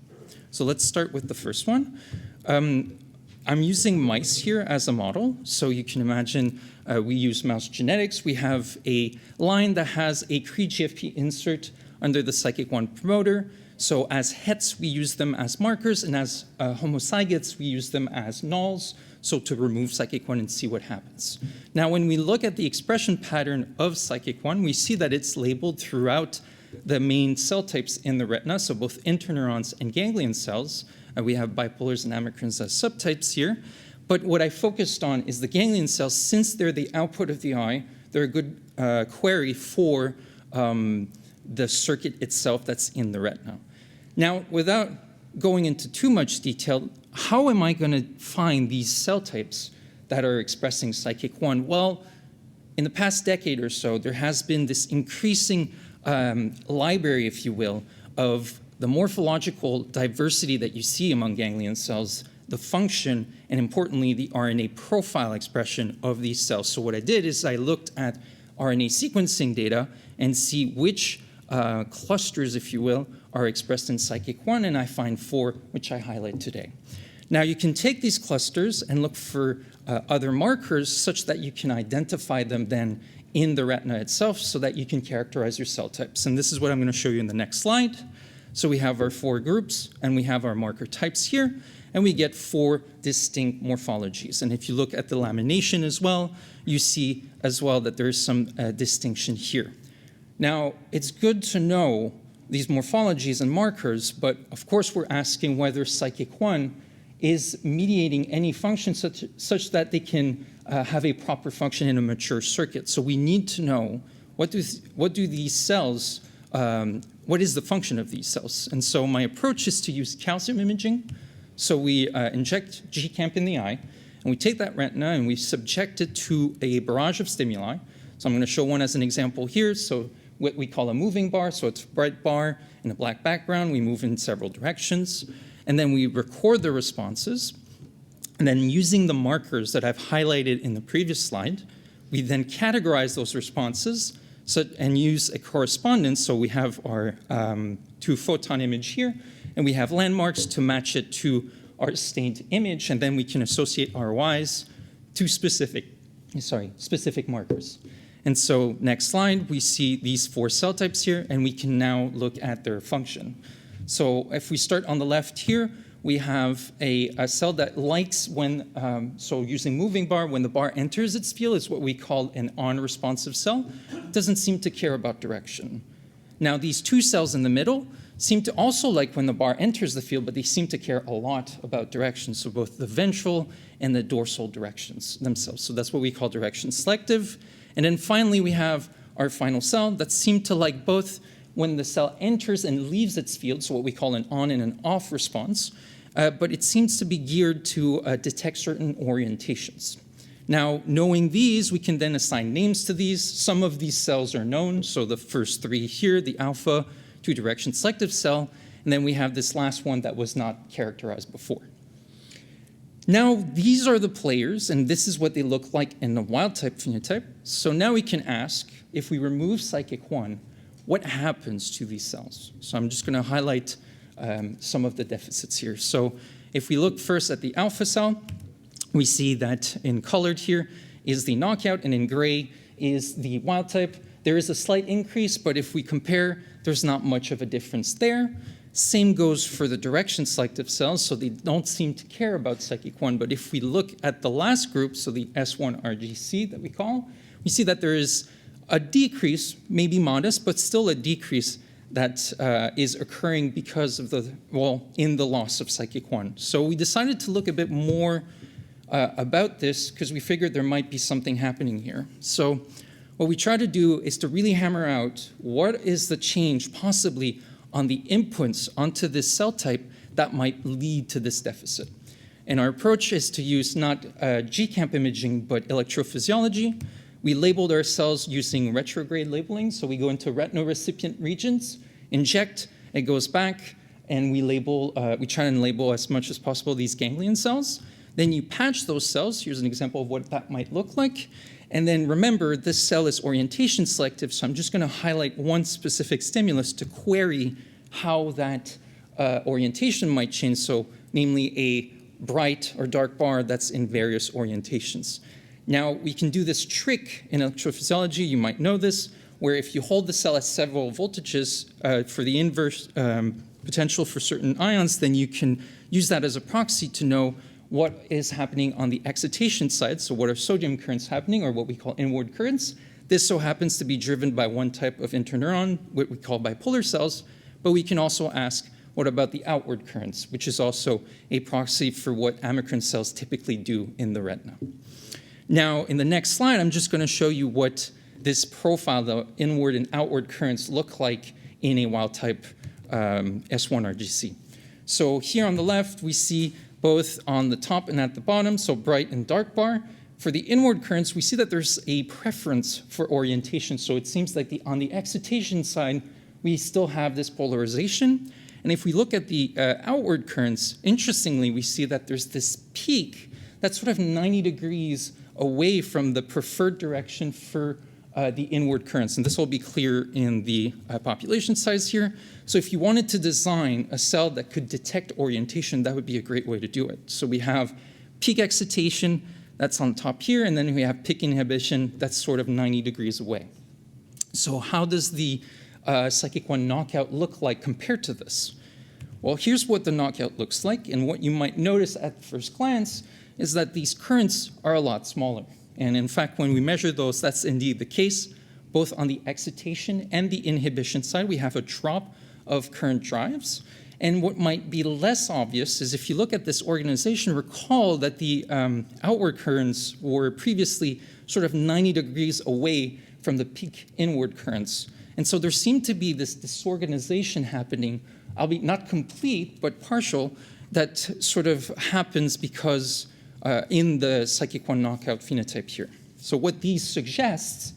So let's start with the first one. I'm using mice here as a model. So you can imagine we use mouse genetics. We have a line that has a Cre-GFP insert under the psychic 1 promoter. So as hets, we use them as markers, and as homozygotes, we use them as nulls, so to remove psychic 1 and see what happens. Now, when we look at the expression pattern of psychic 1, we see that it's labeled throughout the main cell types in the retina, so both interneurons and ganglion cells. We have bipolars and amacrines as subtypes here. But what I focused on is the ganglion cells. Since they're the output of the eye, they're a good query for the circuit itself that's in the retina. Now, without going into too much detail, how am I going to find these cell types that are expressing psychic 1? Well, in the past decade or so, there has been this increasing library, if you will, of the morphological diversity that you see among ganglion cells, the function, and importantly, the RNA profile expression of these cells. So what I did is I looked at RNA sequencing data and see which clusters, if you will, are expressed in psychic 1, and I find 4, which I highlight today. Now, you can take these clusters and look for other markers such that you can identify them then in the retina itself so that you can characterize your cell types. And this is what I'm going to show you in the next slide. So we have our 4 groups, and we have our marker types here, and we get 4 distinct morphologies. And if you look at the lamination as well, you see as well that there is some distinction here. Now, it's good to know these morphologies and markers, but of course we're asking whether psychic 1 is mediating any function such that they can have a proper function in a mature circuit. So we need to know what do these cells, what is the function of these cells? And so my approach is to use calcium imaging. So we inject GCamp in the eye, and we take that retina and we subject it to a barrage of stimuli. So I'm going to show one as an example here. So what we call a moving bar. So it's a bright bar in a black background. We move in several directions. And then we record the responses. And then using the markers that I've highlighted in the previous slide, we then categorize those responses so, and use a correspondence. So we have our 2-photon image here, and we have landmarks to match it to our stained image, and then we can associate ROIs to specific markers. And so next slide, we see these 4 cell types here, and we can now look at their function. So if we start on the left here, we have a cell that likes when, so using moving bar, when the bar enters its field, is what we call an on-responsive cell. It doesn't seem to care about direction. Now, these 2 cells in the middle seem to also like when the bar enters the field, but they seem to care a lot about direction, so both the ventral and the dorsal directions themselves. So that's what we call direction selective. And then finally, we have our final cell that seem to like both when the cell enters and leaves its field, so what we call an on and an off response, but it seems to be geared to detect certain orientations. Now, knowing these, we can then assign names to these. Some of these cells are known, so the first 3 here, the alpha 2 direction selective cell, and then we have this last one that was not characterized before. Now, these are the players, and this is what they look like in the wild-type phenotype. So now we can ask, if we remove psychic 1, what happens to these cells? So I'm just going to highlight some of the deficits here. So if we look first at the alpha cell, we see that in colored here is the knockout, and in gray is the wild-type. There is a slight increase, but if we compare, there's not much of a difference there. Same goes for the direction selective cells, so they don't seem to care about psychic 1. But if we look at the last group, so the S1 RGC that we call, we see that there is a decrease, maybe modest, but still a decrease that is occurring because of in the loss of psychic 1. So we decided to look a bit more about this because we figured there might be something happening here. So what we try to do is to really hammer out what is the change possibly on the inputs onto this cell type that might lead to this deficit. And our approach is to use not GCamp imaging, but electrophysiology. We labeled our cells using retrograde labeling. So we go into retinorecipient regions, inject, it goes back, and we try and label as much as possible these ganglion cells. Then you patch those cells. Here's an example of what that might look like. And then remember, this cell is orientation selective, so I'm just going to highlight one specific stimulus to query how that orientation might change, so namely a bright or dark bar that's in various orientations. Now, we can do this trick in electrophysiology, you might know this, where if you hold the cell at several voltages for the inverse potential for certain ions, then you can use that as a proxy to know what is happening on the excitation side, so what are sodium currents happening, or what we call inward currents. This so happens to be driven by one type of interneuron, what we call bipolar cells, but we can also ask, what about the outward currents, which is also a proxy for what amacrine cells typically do in the retina. Now, in the next slide, I'm just going to show you what this profile, the inward and outward currents, look like in a wild-type S1-RGC. So here on the left, we see both on the top and at the bottom, so bright and dark bar. For the inward currents, we see that there's a preference for orientation. So it seems like on the excitation side, we still have this polarization. And if we look at the outward currents, interestingly, we see that there's this peak that's sort of 90 degrees away from the preferred direction for the inward currents. And this will be clear in the population size here. So if you wanted to design a cell that could detect orientation, that would be a great way to do it. So we have peak excitation, that's on top here, and then we have peak inhibition, that's sort of 90 degrees away. So how does the psychic 1 knockout look like compared to this? Well, here's what the knockout looks like, and what you might notice at first glance is that these currents are a lot smaller. And in fact, when we measure those, that's indeed the case. Both on the excitation and the inhibition side, we have a drop of current drives. And what might be less obvious is if you look at this organization, recall that the outward currents were previously sort of 90 degrees away from the peak inward currents. And so there seemed to be this disorganization happening, albeit not complete, but partial, that sort of happens because in the psychic 1 knockout phenotype here. So what these suggests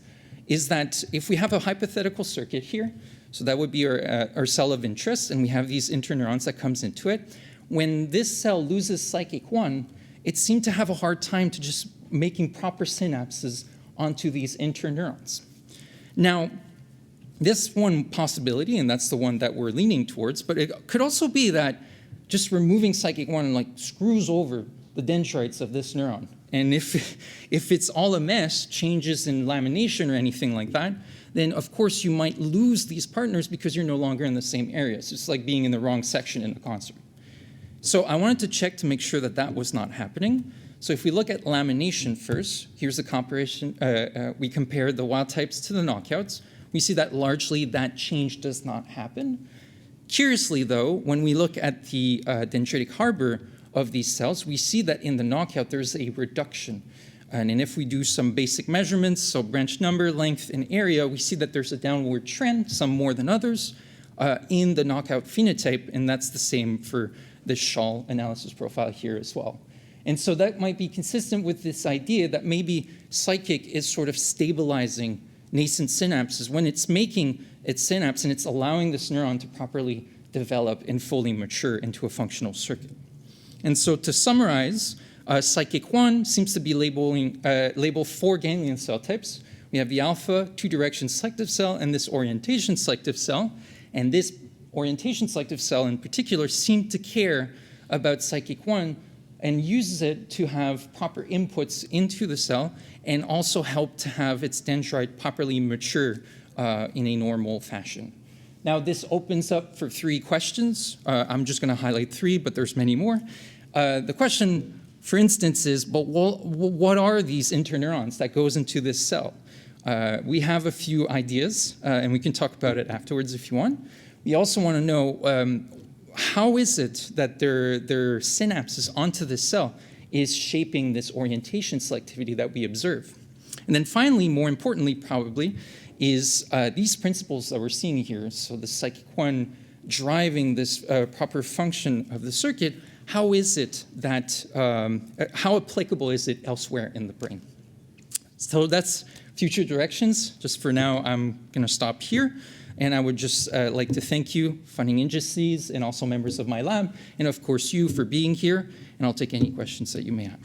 is that if we have a hypothetical circuit here, so that would be our cell of interest, and we have these interneurons that comes into it, when this cell loses psychic 1, it seemed to have a hard time to just making proper synapses onto these interneurons. Now, this one possibility, and that's the one that we're leaning towards, but it could also be that just removing psychic 1 like screws over the dendrites of this neuron. And if it's all a mess, changes in lamination or anything like that, then of course you might lose these partners because you're no longer in the same area. So it's like being in the wrong section in the concert. So I wanted to check to make sure that that was not happening. So if we look at lamination first, here's the comparison. We compared the wild types to the knockouts. We see that largely that change does not happen. Curiously, though, when we look at the dendritic harbor of these cells, we see that in the knockout there's a reduction. And if we do some basic measurements, so branch number, length, and area, we see that there's a downward trend, some more than others, in the knockout phenotype, and that's the same for the Schall analysis profile here as well. And so that might be consistent with this idea that maybe psychic is sort of stabilizing nascent synapses when it's making its synapse and it's allowing this neuron to properly develop and fully mature into a functional circuit. And so to summarize, psychic 1 seems to be label 4 ganglion cell types. We have the alpha 2-direction selective cell and this orientation selective cell. And this orientation selective cell in particular seemed to care about psychic 1 and uses it to have proper inputs into the cell and also help to have its dendrite properly mature in a normal fashion. Now, this opens up for 3 questions. I'm just going to highlight 3, but there's many more. The question, for instance, is, but what are these interneurons that goes into this cell? We have a few ideas, and we can talk about it afterwards if you want. We also want to know how is it that their synapses onto this cell is shaping this orientation selectivity that we observe. And then finally, more importantly probably, is these principles that we're seeing here, so the psychic 1 driving this proper function of the circuit, how is it that, how applicable is it elsewhere in the brain? So that's future directions. Just for now, I'm going to stop here. And I would just like to thank you, funding agencies, and also members of my lab, and of course you for being here. And I'll take any questions that you may have.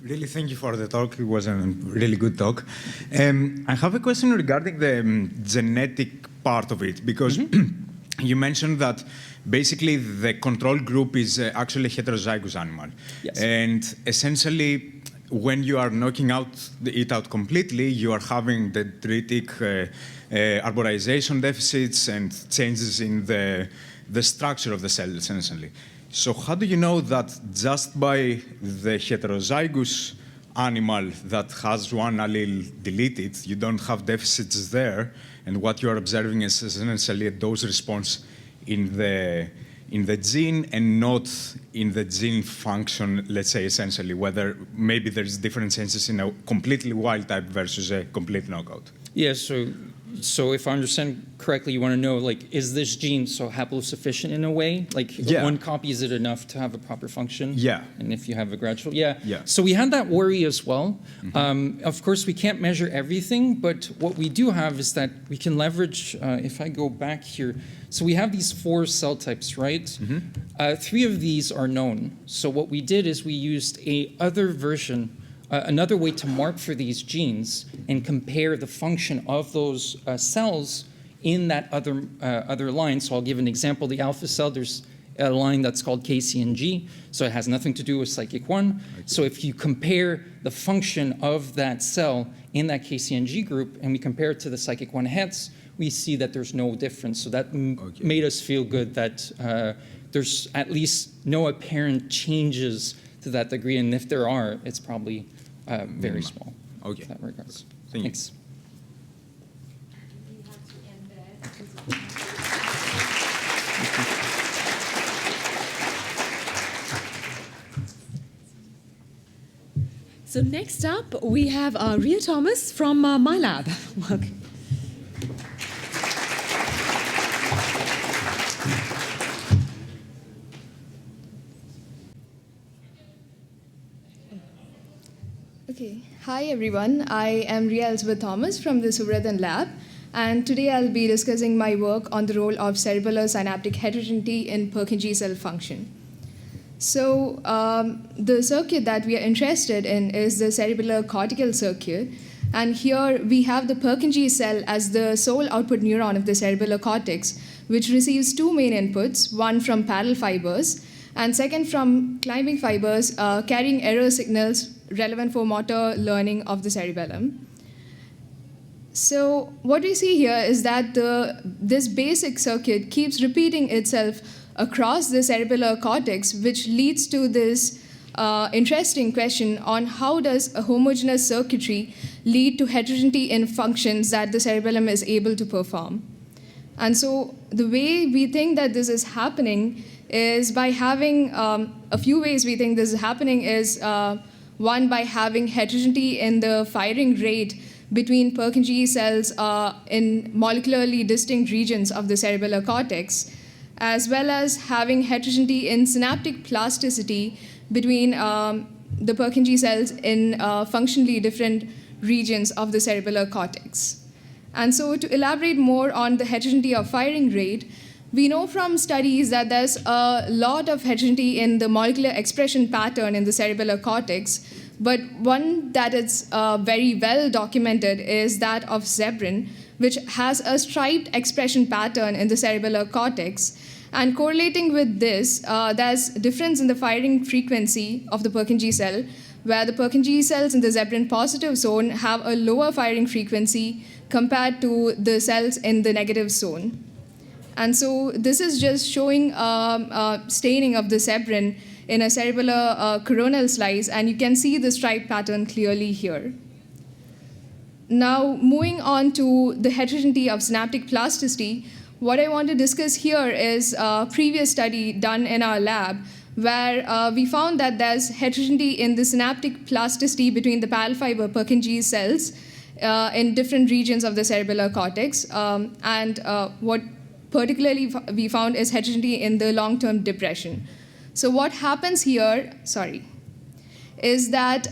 Really, thank you for the talk. It was a really good talk. I have a question regarding the genetic part of it, because you mentioned that basically the control group is actually a heterozygous animal. Yes. And essentially, when you are knocking it out completely, you are having dendritic arborization deficits and changes in the structure of the cell, essentially. So how do you know that just by the heterozygous animal that has one allele deleted, you don't have deficits there, and what you are observing is essentially a dose response in the gene and not in the gene function, let's say, essentially, whether maybe there's different changes in a completely wild type versus a complete knockout? Yeah, so if I understand correctly, you want to know, like, is this gene so haplosufficient in a way? Like, one copy, is it enough to have a proper function? Yeah. And if you have a gradual, So we had that worry as well. Of course, we can't measure everything, but what we do have is that we can leverage, if I go back here, so we have these 4 cell types, right? 3 of these are known. So what we did is we used another way to mark for these genes and compare the function of those cells in that other line. So I'll give an example. The alpha cell, there's a line that's called KCNG, so it has nothing to do with psychic 1. So if you compare the function of that cell in that KCNG group and we compare it to the psychic 1 hets, we see that there's no difference. So that made us feel good that there's at least no apparent changes to that degree, and if there are, it's probably very small. Okay. In that regards. Thanks. So next up, we have Ria Thomas from my lab. Welcome. Okay. Hi, everyone. I am Ria Elizabeth Thomas from the Subradan lab. and today I'll be discussing my work on the role of cerebellar synaptic heterogeneity in Purkinje cell function. So the circuit that we are interested in is the cerebellar cortical circuit, and here we have the Purkinje cell as the sole output neuron of the cerebellar cortex, which receives two main inputs, one from parallel fibers, and second from climbing fibers carrying error signals relevant for motor learning of the cerebellum. So what we see here is that this basic circuit keeps repeating itself across the cerebellar cortex, which leads to this interesting question on how does a homogeneous circuitry lead to heterogeneity in functions that the cerebellum is able to perform. And so the way we think that this is happening is by having a few ways we think this is happening is one, by having heterogeneity in the firing rate between Purkinje cells in molecularly distinct regions of the cerebellar cortex, as well as having heterogeneity in synaptic plasticity between the Purkinje cells in functionally different regions of the cerebellar cortex. And so to elaborate more on the heterogeneity of firing rate, we know from studies that there's a lot of heterogeneity in the molecular expression pattern in the cerebellar cortex, but one that is very well documented is that of zebrin, which has a striped expression pattern in the cerebellar cortex. And correlating with this, there's difference in the firing frequency of the Purkinje cell, where the Purkinje cells in the zebrin positive zone have a lower firing frequency compared to the cells in the negative zone. And so this is just showing staining of the zebrin in a cerebellar coronal slice, and you can see the stripe pattern clearly here. Now, moving on to the heterogeneity of synaptic plasticity, what I want to discuss here is a previous study done in our lab where we found that there's heterogeneity in the synaptic plasticity between the parallel fiber Purkinje cells in different regions of the cerebellar cortex. And what particularly we found is heterogeneity in the long-term depression. So what happens here, is that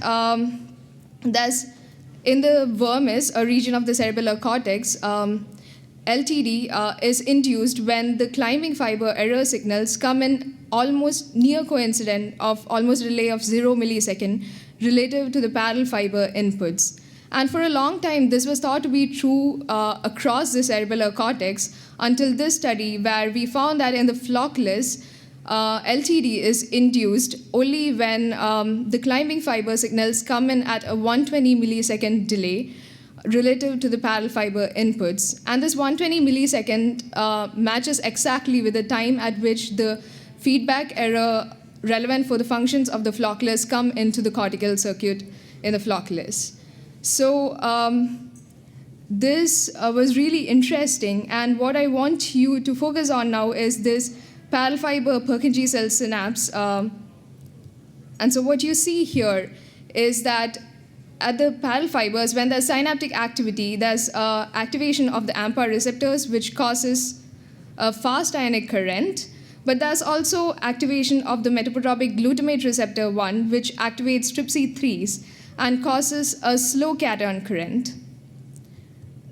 there's in the vermis, a region of the cerebellar cortex, LTD is induced when the climbing fiber error signals come in almost near coincident of almost a delay of 0 millisecond relative to the parallel fiber inputs. And for a long time, this was thought to be true across the cerebellar cortex until this study where we found that in the flockless, LTD is induced only when the climbing fiber signals come in at a 120 millisecond delay relative to the parallel fiber inputs. And this 120 millisecond matches exactly with the time at which the feedback error relevant for the functions of the flockless come into the cortical circuit in the flockless. So this was really interesting, and what I want you to focus on now is this parallel fiber Purkinje cell synapse. And so what you see here is that at the parallel fibers, when there's synaptic activity, there's activation of the AMPA receptors, which causes a fast ionic current. But there's also activation of the metabotropic glutamate receptor 1, which activates TRPC3s and causes a slow cation current.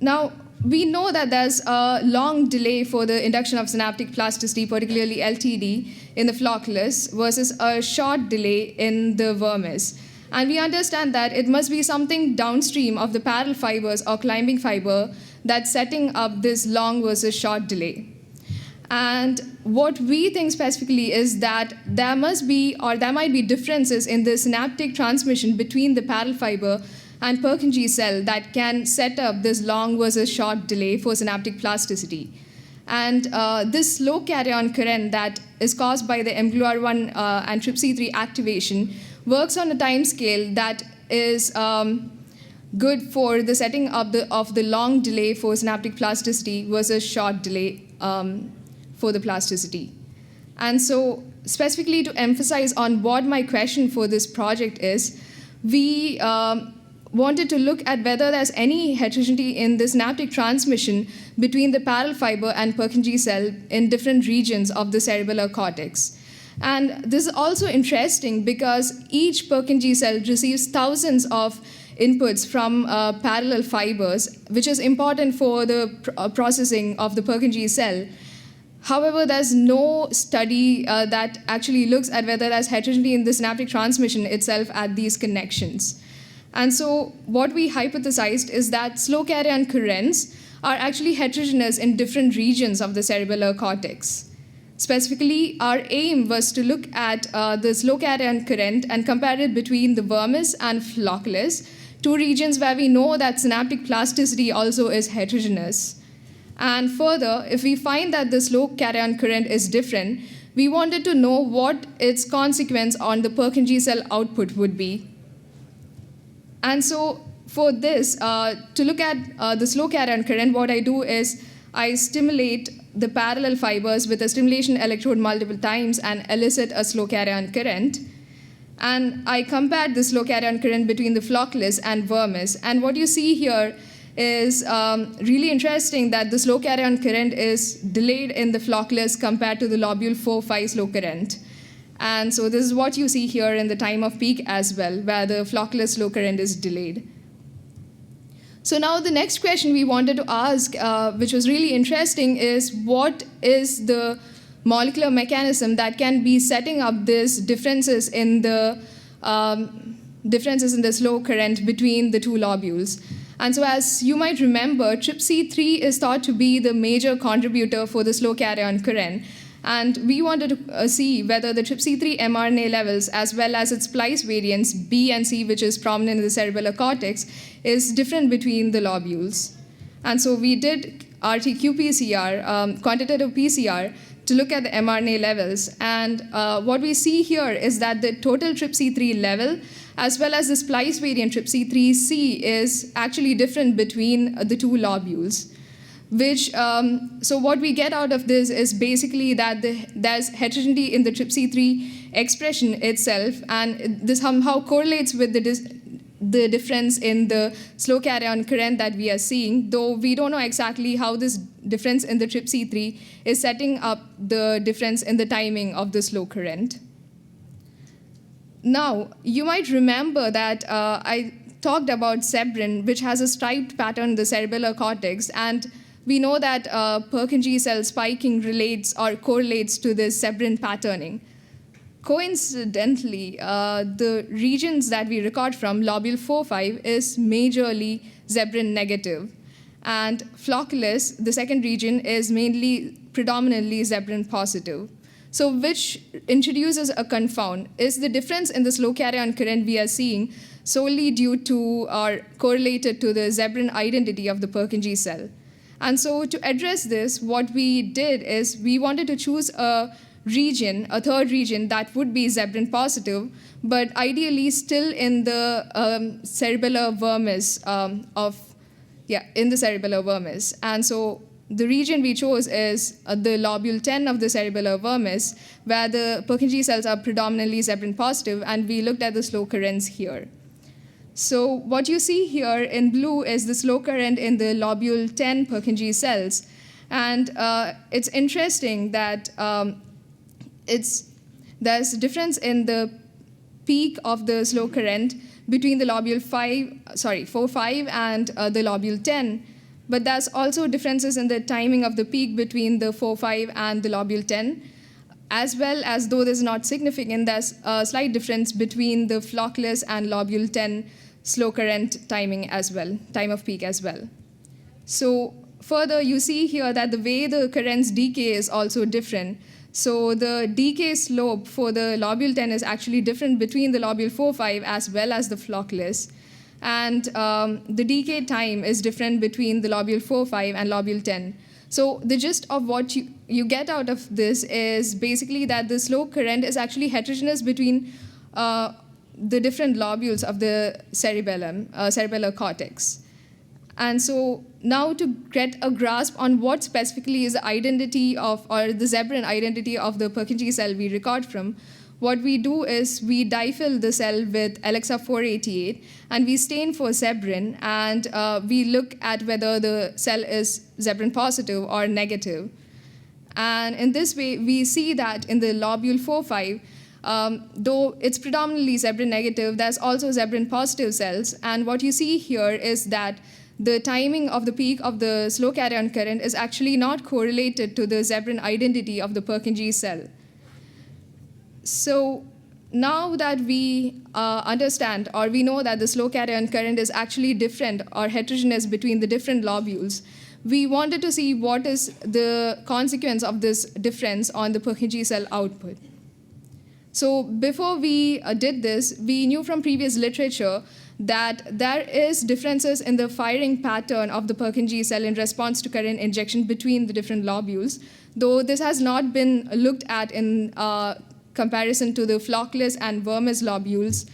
Now, we know that there's a long delay for the induction of synaptic plasticity, particularly LTD, in the flockless versus a short delay in the vermis. And we understand that it must be something downstream of the parallel fibers or climbing fiber that's setting up this long versus short delay. And what we think specifically is that there must be, or there might be differences in the synaptic transmission between the parallel fiber and Purkinje cell that can set up this long versus short delay for synaptic plasticity. And this slow cation current that is caused by the mGluR1 and TRPC3 activation works on a time scale that is good for the setting up of the long delay for synaptic plasticity versus short delay for the plasticity. And so specifically to emphasize on what my question for this project is, we wanted to look at whether there's any heterogeneity in the synaptic transmission between the parallel fiber and Purkinje cell in different regions of the cerebellar cortex. And this is also interesting because each Purkinje cell receives thousands of inputs from parallel fibers, which is important for the processing of the Purkinje cell. However, there's no study that actually looks at whether there's heterogeneity in the synaptic transmission itself at these connections. And so what we hypothesized is that slow carrion currents are actually heterogeneous in different regions of the cerebellar cortex. Specifically, our aim was to look at the slow carrion current and compare it between the vermis and flocculus, two regions where we know that synaptic plasticity also is heterogeneous. And further, if we find that the slow carrion current is different, we wanted to know what its consequence on the Purkinje cell output would be. And so for this, to look at the slow carrion current, what I do is I stimulate the parallel fibers with a stimulation electrode multiple times and elicit a slow carrion current. And I compared the slow carrion current between the flocculus and vermis. And what you see here is really interesting that the slow carrion current is delayed in the flocculus compared to the lobule 4-5 slow current. And so this is what you see here in the time of peak as well, where the flocculus slow current is delayed. So now the next question we wanted to ask, which was really interesting, is what is the molecular mechanism that can be setting up these differences in the slow current between the two lobules. And so as you might remember, TRPC3 is thought to be the major contributor for the slow carrion current. And we wanted to see whether the TRPC3 mRNA levels, as well as its splice variants, B and C, which is prominent in the cerebellar cortex, is different between the lobules. And so we did RT-qPCR, quantitative PCR, to look at the mRNA levels. And what we see here is that the total TRPC3 level, as well as the splice variant TRPC3C, is actually different between the two lobules. So what we get out of this is basically that there's heterogeneity in the TRPC3 expression itself, and this somehow correlates with the difference in the slow carrion current that we are seeing, though we don't know exactly how this difference in the TRPC3 is setting up the difference in the timing of the slow current. Now, you might remember that I talked about Sebrin, which has a striped pattern in the cerebellar cortex, and we know that Purkinje cell spiking relates or correlates to this Sebrin patterning. Coincidentally, the regions that we record from, lobule 4-5, is majorly Sebrin negative. And flocculus, the second region, is predominantly Sebrin positive. So which introduces a confound. Is the difference in the slow carrion current we are seeing solely due to or correlated to the Sebrin identity of the Purkinje cell? And so to address this, what we did is we wanted to choose a region, a third region that would be Sebrin positive, but ideally still in the cerebellar vermis in the cerebellar vermis. And so the region we chose is the lobule 10 of the cerebellar vermis, where the Purkinje cells are predominantly Sebrin positive, and we looked at the slow currents here. So what you see here in blue is the slow current in the lobule 10 Purkinje cells. And it's interesting that there's a difference in the peak of the slow current between the lobule 4-5 and the lobule 10. But there's also differences in the timing of the peak between the 4-5 and the lobule 10, as well as, though this is not significant, there's a slight difference between the flocculus and lobule 10 slow current timing as well, time of peak as well. So further, you see here that the way the currents decay is also different. So the decay slope for the lobule 10 is actually different between the lobule 4-5 as well as the flocculus. And the decay time is different between the lobule 4-5 and lobule 10. So the gist of what you get out of this is basically that the slow current is actually heterogeneous between the different lobules of the cerebellar cortex. And so now to get a grasp on what specifically is the identity of, or the Sebrin identity of the Purkinje cell we record from, what we do is we difill the cell with Alexa 488, and we stain for Sebrin, and we look at whether the cell is Sebrin positive or negative. And in this way, we see that in the lobule 4-5, Though it's predominantly zebrin negative, there's also zebrin positive cells. And what you see here is that the timing of the peak of the slow carrion current is actually not correlated to the zebrin identity of the Purkinje cell. So now that we understand, or we know that the slow carrion current is actually different or heterogeneous between the different lobules, we wanted to see what is the consequence of this difference on the Purkinje cell output. So before we did this, we knew from previous literature that there is differences in the firing pattern of the Purkinje cell in response to current injection between the different lobules, though this has not been looked at in comparison to the flockless and vermis lobules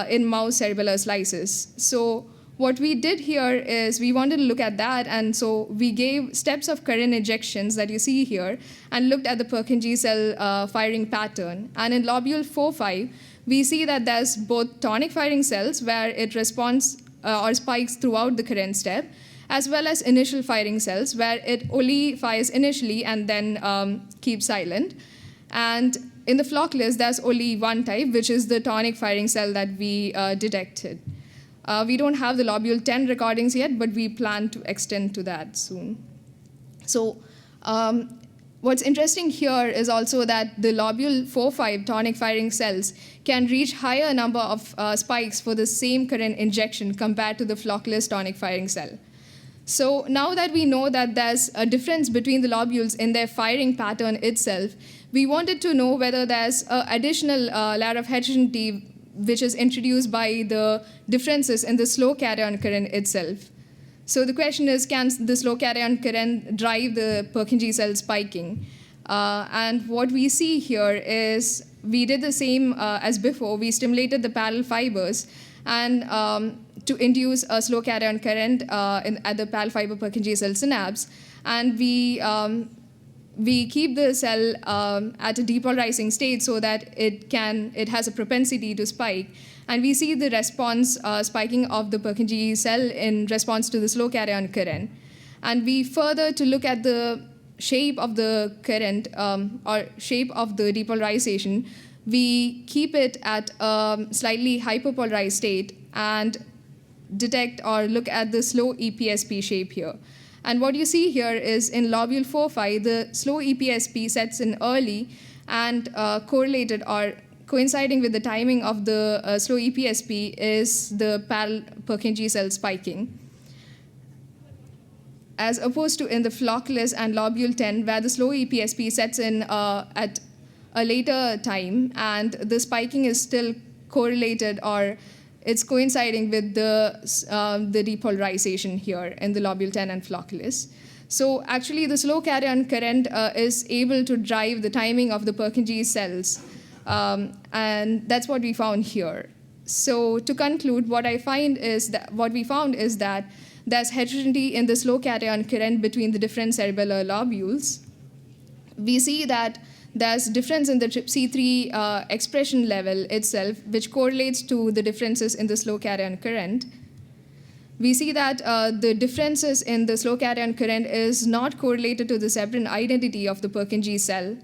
in mouse cerebellar slices. So what we did here is we wanted to look at that, and so we gave steps of current injections that you see here and looked at the Purkinje cell firing pattern. And in lobule 4-5, we see that there's both tonic firing cells where it responds or spikes throughout the current step, as well as initial firing cells where it only fires initially and then keeps silent. And in the flockless, there's only one type, which is the tonic firing cell that we detected. We don't have the lobule 10 recordings yet, but we plan to extend to that soon. So what's interesting here is also that the lobule 4-5 tonic firing cells can reach higher number of spikes for the same current injection compared to the flockless tonic firing cell. So now that we know that there's a difference between the lobules in their firing pattern itself, we wanted to know whether there's an additional layer of heterogeneity which is introduced by the differences in the slow carrion current itself. So the question is, can the slow carrion current drive the Purkinje cell spiking? And what we see here is we did the same as before. We stimulated the parallel fibers and to induce a slow carrion current at the parallel fiber Purkinje cell synapse. And we keep the cell at a depolarizing state so that it has a propensity to spike. And we see the response spiking of the Purkinje cell in response to the slow carrion current. And we further to look at the shape of the current or shape of the depolarization, we keep it at a slightly hyperpolarized state and detect or look at the slow EPSP shape here. And what you see here is in lobule 4-5, the slow EPSP sets in early and correlated or coinciding with the timing of the slow EPSP is the parallel Purkinje cell spiking, as opposed to in the flockless and lobule 10, where the slow EPSP sets in at a later time, and the spiking is still correlated or it's coinciding with the depolarization here in the lobule 10 and flockless. So actually, the slow carrion current is able to drive the timing of the Purkinje cells, and that's what we found here. So to conclude, what we found is that there's heterogeneity in the slow carrion current between the different cerebellar lobules. We see that there's difference in the TRPC3 expression level itself, which correlates to the differences in the slow carrion current. We see that the differences in the slow carrion current is not correlated to the zebrin identity of the Purkinje cell.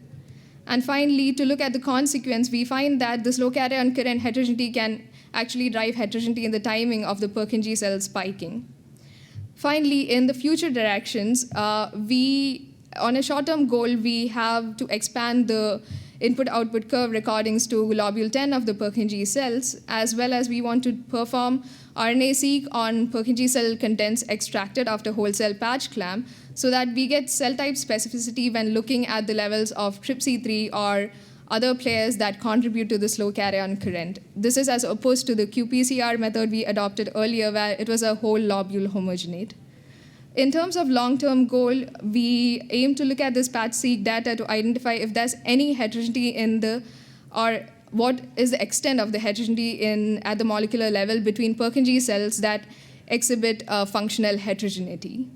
And finally, to look at the consequence, we find that the slow carrion current heterogeneity can actually drive heterogeneity in the timing of the Purkinje cell spiking. Finally, in the future directions, on a short-term goal, we have to expand the input-output curve recordings to lobule 10 of the Purkinje cells, as well as we want to perform RNA-seq on Purkinje cell contents extracted after whole cell patch clamp so that we get cell type specificity when looking at the levels of TRPC3 or other players that contribute to the slow carrion current. This is as opposed to the qPCR method we adopted earlier, where it was a whole lobule homogenate. In terms of long-term goal, we aim to look at this patch-seq data to identify if there's any heterogeneity in or what is the extent of the heterogeneity at the molecular level between Purkinje cells that exhibit functional heterogeneity.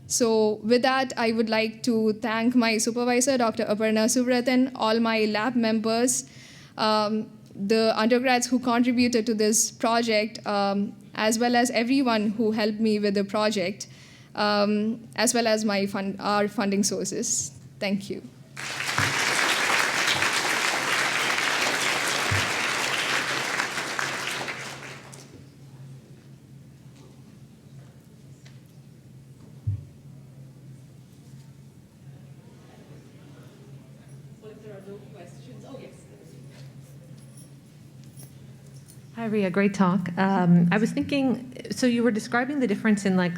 So with that, I would like to thank my supervisor, Dr. Aparna Subratan, all my lab members, the undergrads who contributed to this project, as well as everyone who helped me with the project, as well as our funding sources. Thank you. Hi, Ria. Great talk. I was thinking, so you were describing the difference in like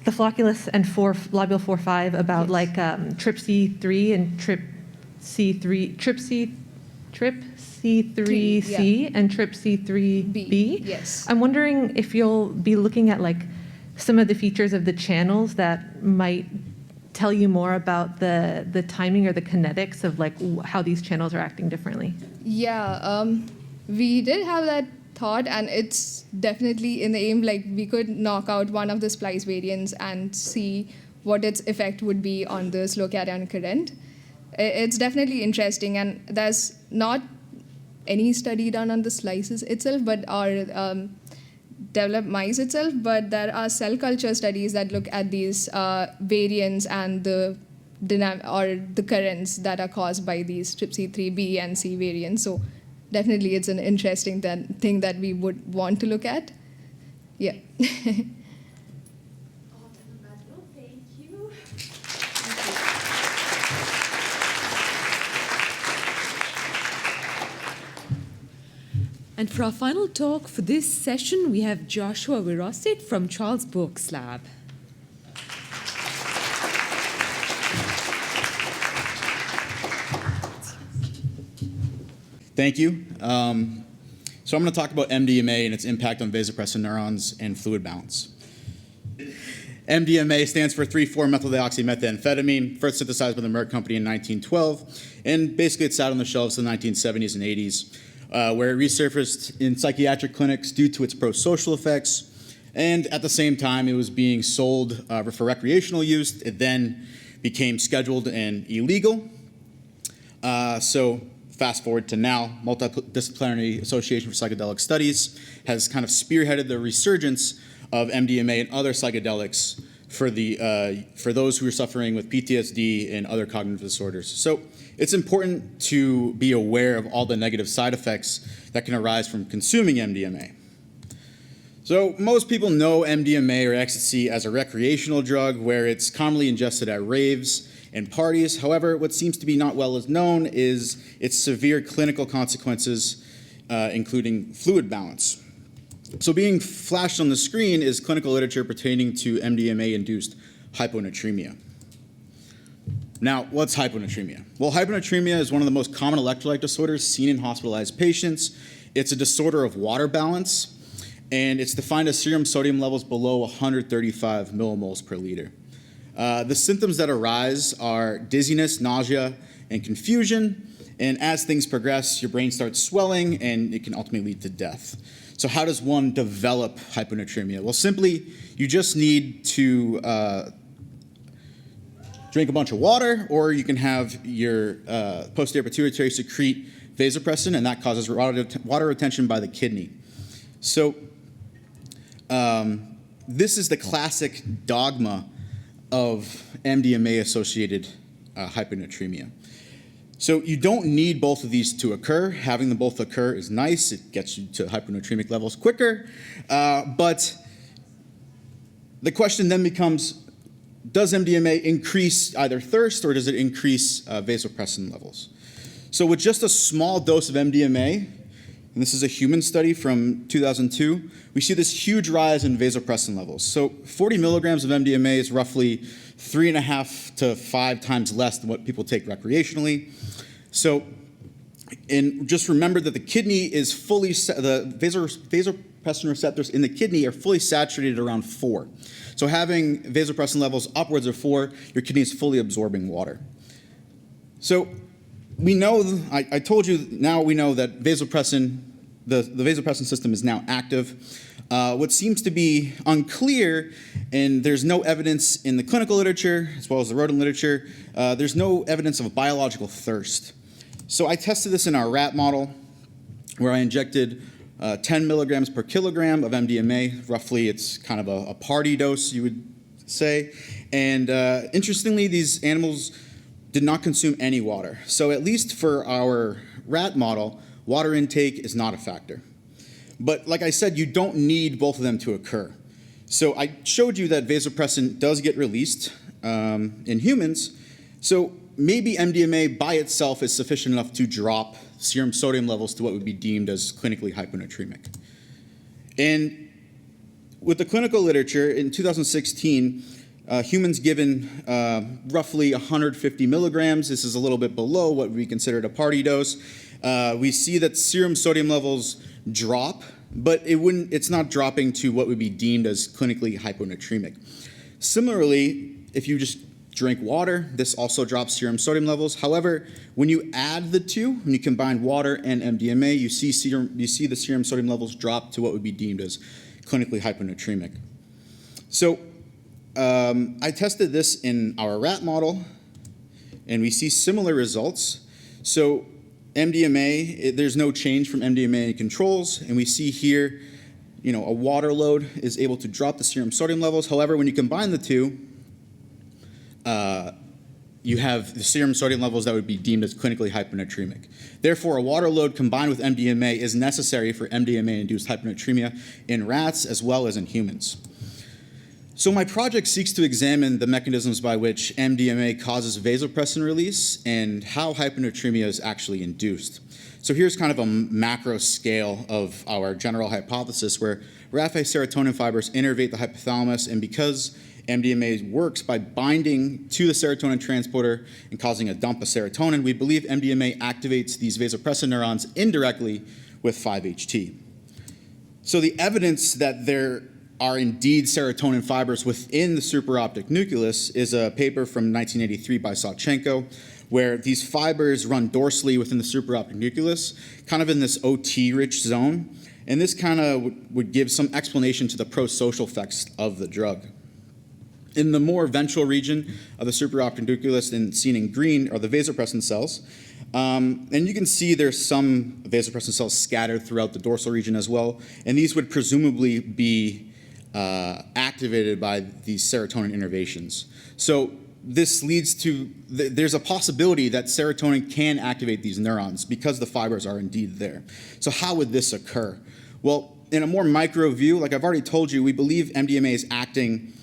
the flocculus and lobule 4-5 about Yes. like TRPC3 and TRPC3C and TRPC3B. Yes. I'm wondering if you'll be looking at like some of the features of the channels that might tell you more about the timing or the kinetics of like how these channels are acting differently. Yeah, we did have that thought, and it's definitely in the aim, like we could knock out one of the splice variants and see what its effect would be on the slow cationic current. It's definitely interesting, and there's not any study done on the slices itself, but developed mice itself, but there are cell culture studies that look at these variants and the currents that are caused by these TRPC3B and C variants. So definitely it's an interesting thing that we would want to look at. Yeah. Thank you. And for our final talk for this session, we have Joshua Wirosit from Charles Bourke's lab. Thank you. So I'm going to talk about MDMA and its impact on vasopressin neurons and fluid balance. MDMA stands for 3,4-methyldioxymethamphetamine, first synthesized by the Merck Company in 1912, and basically it sat on the shelves in the 1970s and 80s, where it resurfaced in psychiatric clinics due to its pro-social effects, and at the same time it was being sold for recreational use. It then became scheduled and illegal. So fast forward to now, Multidisciplinary Association for Psychedelic Studies has kind of spearheaded the resurgence of MDMA and other psychedelics for those who are suffering with PTSD and other cognitive disorders. So it's important to be aware of all the negative side effects that can arise from consuming MDMA. So most people know MDMA or ecstasy as a recreational drug where it's commonly ingested at raves and parties. However, what seems to be not well as known is its severe clinical consequences, including fluid balance. So being flashed on the screen is clinical literature pertaining to MDMA-induced hyponatremia. Now, what's hyponatremia? Well, hyponatremia is one of the most common electrolyte disorders seen in hospitalized patients. It's a disorder of water balance, and it's defined as serum sodium levels below 135 millimoles per liter. The symptoms that arise are dizziness, nausea, and confusion. And as things progress, your brain starts swelling, and it can ultimately lead to death. So how does one develop hyponatremia? Well, simply, you just need to drink a bunch of water, or you can have your posterior pituitary secrete vasopressin, and that causes water retention by the kidney. So this is the classic dogma of MDMA-associated hyponatremia. So you don't need both of these to occur. Having them both occur is nice. It gets you to hyponatremic levels quicker. But the question then becomes, does MDMA increase either thirst or does it increase vasopressin levels? So with just a small dose of MDMA, and this is a human study from 2002, we see this huge rise in vasopressin levels. So 40 milligrams of MDMA is roughly 3.5 to 5 times less than what people take recreationally. So, and just remember that the kidney is fully, the vasopressin receptors in the kidney are fully saturated around 4. So having vasopressin levels upwards of 4, your kidney is fully absorbing water. So we know, I told you, now we know that vasopressin, the vasopressin system is now active. What seems to be unclear, and there's no evidence in the clinical literature, as well as the rodent literature, there's no evidence of a biological thirst. So I tested this in our rat model, where I injected 10 milligrams per kilogram of MDMA. Roughly, it's kind of a party dose, you would say. And interestingly, these animals did not consume any water. So at least for our rat model, water intake is not a factor. But like I said, you don't need both of them to occur. So I showed you that vasopressin does get released in humans. So maybe MDMA by itself is sufficient enough to drop serum sodium levels to what would be deemed as clinically hyponatremic. And with the clinical literature, in 2016, humans given roughly 150 milligrams, this is a little bit below what we considered a party dose, we see that serum sodium levels drop, but it's not dropping to what would be deemed as clinically hyponatremic. Similarly, if you just drink water, this also drops serum sodium levels. However, when you add the two, when you combine water and MDMA, you see the serum sodium levels drop to what would be deemed as clinically hyponatremic. So I tested this in our rat model, and we see similar results. So MDMA, there's no change from MDMA in controls, and we see here, a water load is able to drop the serum sodium levels. However, when you combine the two, you have the serum sodium levels that would be deemed as clinically hyponatremic. Therefore, a water load combined with MDMA is necessary for MDMA-induced hyponatremia in rats as well as in humans. So my project seeks to examine the mechanisms by which MDMA causes vasopressin release and how hyponatremia is actually induced. So here's kind of a macro scale of our general hypothesis where raphe serotonin fibers innervate the hypothalamus, and because MDMA works by binding to the serotonin transporter and causing a dump of serotonin, we believe MDMA activates these vasopressin neurons indirectly with 5-HT. So the evidence that there are indeed serotonin fibers within the supraoptic nucleus is a paper from 1983 by Sawchenko, where these fibers run dorsally within the supraoptic nucleus, kind of in this OT-rich zone, and this kind of would give some explanation to the prosocial effects of the drug. In the more ventral region of the supraoptic nucleus, and seen in green, are the vasopressin cells. And you can see there's some vasopressin cells scattered throughout the dorsal region as well, and these would presumably be activated by these serotonin innervations. So this leads to, there's a possibility that serotonin can activate these neurons because the fibers are indeed there. So how would this occur? Well, in a more micro view, like I've already told you, we believe MDMA is acting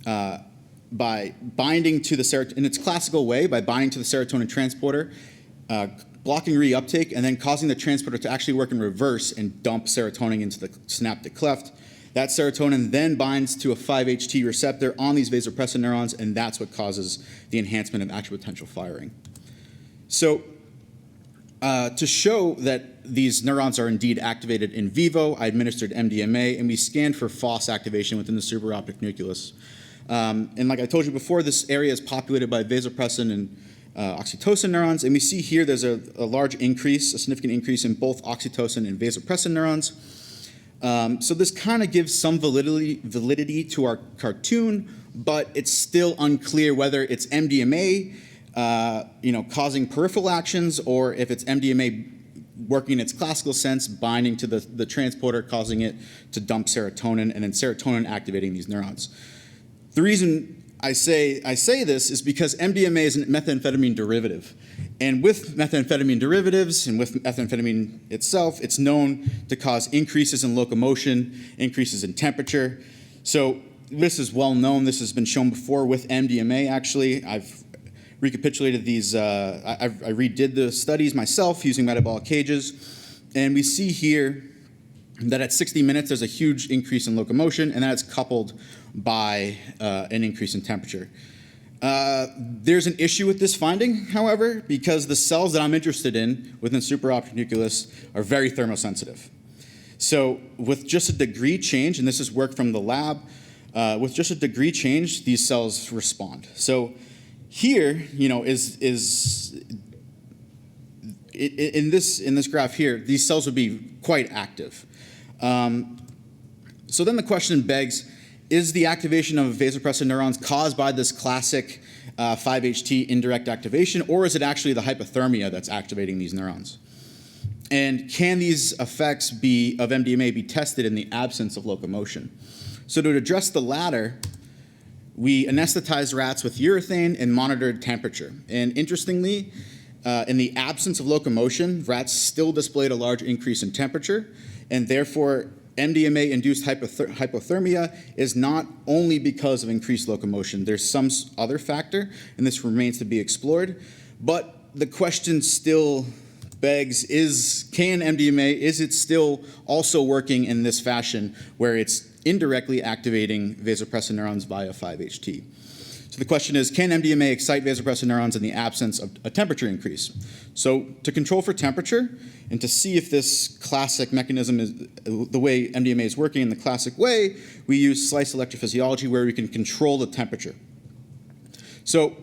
by binding to the serotonin, in its classical way, by binding to the serotonin transporter, blocking reuptake, and then causing the transporter to actually work in reverse and dump serotonin into the synaptic cleft. That serotonin then binds to a 5-HT receptor on these vasopressin neurons, and that's what causes the enhancement of action potential firing. So to show that these neurons are indeed activated in vivo, I administered MDMA, and we scanned for FOS activation within the supraoptic nucleus. And like I told you before, this area is populated by vasopressin and oxytocin neurons, and we see here there's a large increase, a significant increase in both oxytocin and vasopressin neurons. So this kind of gives some validity to our cartoon, but it's still unclear whether it's MDMA causing peripheral actions, or if it's MDMA working in its classical sense, binding to the transporter, causing it to dump serotonin, and then serotonin activating these neurons. The reason I say this is because MDMA is a methamphetamine derivative. And with methamphetamine derivatives and with methamphetamine itself, it's known to cause increases in locomotion, increases in temperature. So this is well known. This has been shown before with MDMA, actually. I've recapitulated these. I redid the studies myself using metabolic cages. And we see here that at 60 minutes, there's a huge increase in locomotion, and that's coupled by an increase in temperature. There's an issue with this finding, however, because the cells that I'm interested in within supraoptic nucleus are very thermosensitive. So with just a degree change, and this is work from the lab, with just a degree change, these cells respond. So here, in this graph here, these cells would be quite active. So then the question begs, is the activation of vasopressin neurons caused by this classic 5-HT indirect activation, or is it actually the hypothermia that's activating these neurons? And can these effects of MDMA be tested in the absence of locomotion? So to address the latter, we anesthetized rats with urethane and monitored temperature. And interestingly, in the absence of locomotion, rats still displayed a large increase in temperature, and therefore MDMA-induced hypothermia is not only because of increased locomotion. There's some other factor, and this remains to be explored. But the question still begs, can MDMA, is it still also working in this fashion where it's indirectly activating vasopressin neurons via 5-HT? So the question is, can MDMA excite vasopressin neurons in the absence of a temperature increase? So to control for temperature and to see if this classic mechanism is the way MDMA is working in the classic way, we use slice electrophysiology where we can control the temperature. So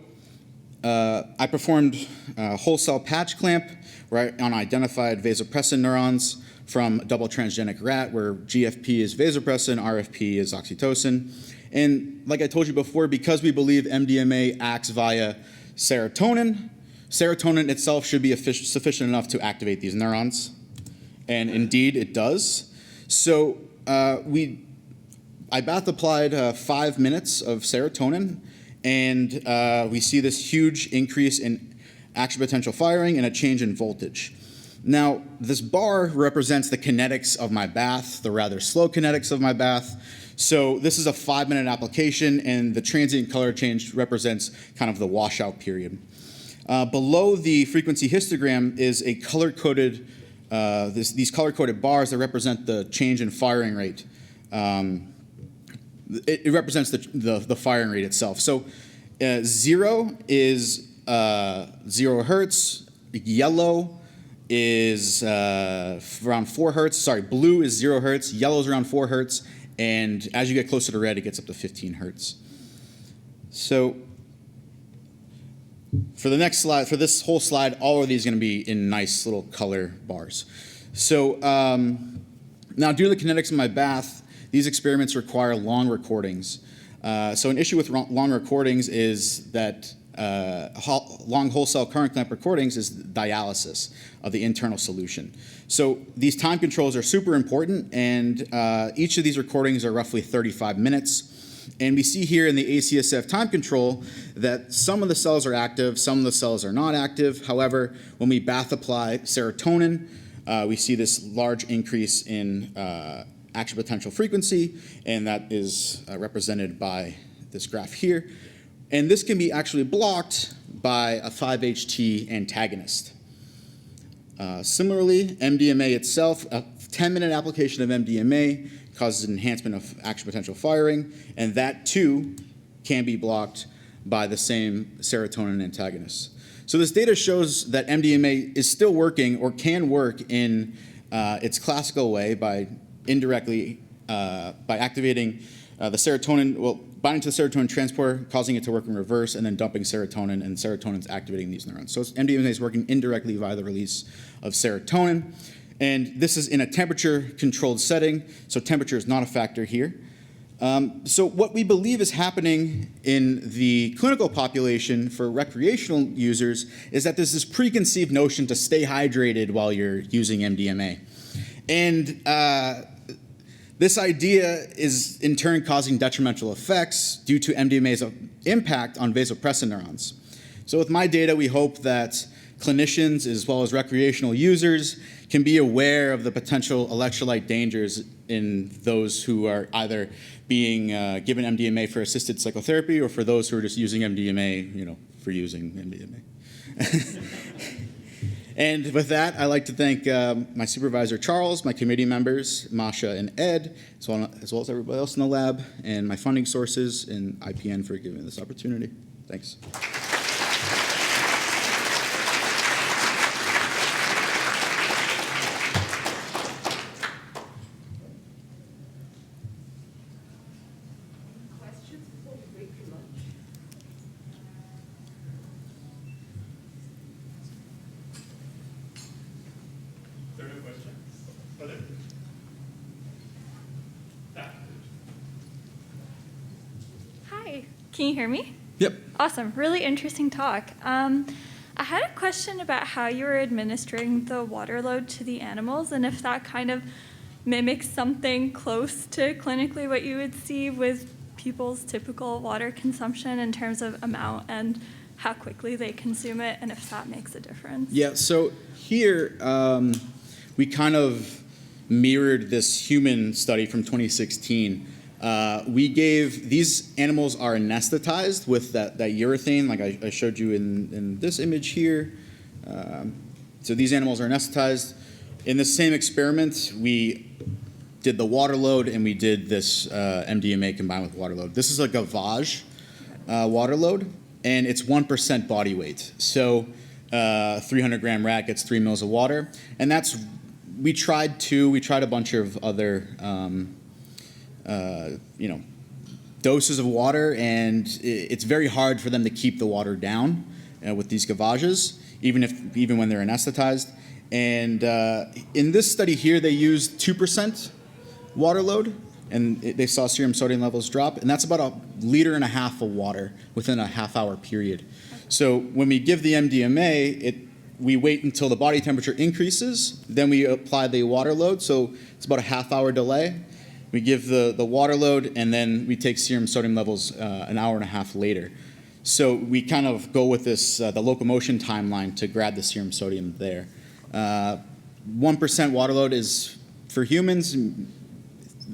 I performed a whole cell patch clamp where I identified vasopressin neurons from a double transgenic rat where GFP is vasopressin, RFP is oxytocin. And like I told you before, because we believe MDMA acts via serotonin, serotonin itself should be sufficient enough to activate these neurons. And indeed, it does. So I bath applied 5 minutes of serotonin, and we see this huge increase in action potential firing and a change in voltage. Now, this bar represents the kinetics of my bath, the rather slow kinetics of my bath. So this is a 5-minute application, and the transient color change represents kind of the washout period. Below the frequency histogram is a color-coded, these color-coded bars that represent the change in firing rate. It represents the firing rate itself. So 0 is 0 hertz, yellow is around 4 hertz, sorry, blue is 0 hertz, yellow is around 4 hertz, and as you get closer to red, it gets up to 15 hertz. So for the next slide, for this whole slide, all of these are going to be in nice little color bars. So now due to the kinetics of my bath, these experiments require long recordings. So an issue with long recordings is that long whole cell current clamp recordings is dialysis of the internal solution. So these time controls are super important, and each of these recordings are roughly 35 minutes. And we see here in the ACSF time control that some of the cells are active, some of the cells are not active. However, when we bath apply serotonin, we see this large increase in action potential frequency, and that is represented by this graph here. And this can be actually blocked by a 5-HT antagonist. Similarly, MDMA itself, a 10-minute application of MDMA causes enhancement of action potential firing, and that too can be blocked by the same serotonin antagonist. So this data shows that MDMA is still working or can work in its classical way by indirectly, by activating the serotonin, well, binding to the serotonin transporter, causing it to work in reverse, and then dumping serotonin, and serotonin's activating these neurons. So MDMA is working indirectly via the release of serotonin. And this is in a temperature-controlled setting, so temperature is not a factor here. So what we believe is happening in the clinical population for recreational users is that there's this preconceived notion to stay hydrated while you're using MDMA. And this idea is in turn causing detrimental effects due to MDMA's impact on vasopressin neurons. So with my data, we hope that clinicians as well as recreational users can be aware of the potential electrolyte dangers in those who are either being given MDMA for assisted psychotherapy or for those who are just using MDMA, for using MDMA. And with that, I'd like to thank my supervisor, Charles, my committee members, Masha and Ed, as well as everybody else in the lab, and my funding sources and IPN for giving me this opportunity. Thanks. Hi, can you hear me? Yep. Awesome, really interesting talk. I had a question about how you were administering the water load to the animals and if that kind of mimics something close to clinically what you would see with people's typical water consumption in terms of amount and how quickly they consume it and if that makes a difference. Yeah, so here we kind of mirrored this human study from 2016. We gave, these animals are anesthetized with that urethane, like I showed you in this image here. So these animals are anesthetized. In the same experiment, we did the water load and we did this MDMA combined with water load. This is a gavage water load, and it's 1% body weight. So 300-gram rat gets 3 mils of water, and we tried a bunch of other doses of water, and it's very hard for them to keep the water down with these gavages, even when they're anesthetized. And in this study here, they used 2% water load, and they saw serum sodium levels drop, and that's about 1.5 liters of water within a half-hour period. So when we give the MDMA, we wait until the body temperature increases, then we apply the water load, so it's about a half-hour delay. We give the water load, and then we take serum sodium levels an hour and a half later. So we kind of go with this, the locomotion timeline to grab the serum sodium there. 1% water load is, for humans,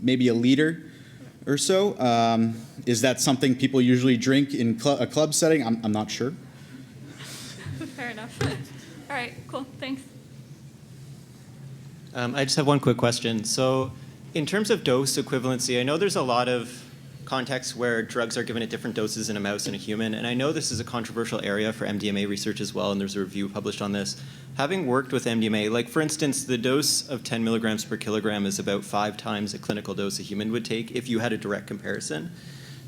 maybe 1 liter or so. Is that something people usually drink in a club setting? I'm not sure. Fair enough. All right, cool, thanks. I just have one quick question. So in terms of dose equivalency, I know there's a lot of contexts where drugs are given at different doses in a mouse and a human, and I know this is a controversial area for MDMA research as well, and there's a review published on this. Having worked with MDMA, like for instance, the dose of 10 milligrams per kilogram is about 5 times a clinical dose a human would take if you had a direct comparison,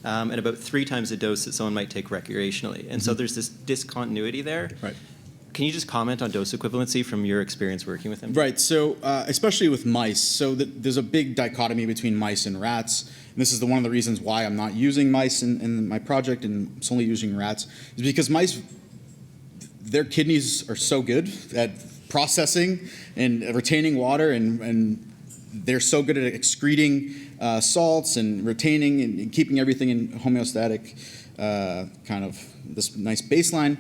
and about 3 times a dose that someone might take recreationally. And so there's this discontinuity there. Right. Can you just comment on dose equivalency from your experience working with them? Right, so especially with mice, so there's a big dichotomy between mice and rats. And this is one of the reasons why I'm not using mice in my project and it's only using rats, is because mice, their kidneys are so good at processing and retaining water, and they're so good at excreting salts and retaining and keeping everything in homeostatic kind of this nice baseline.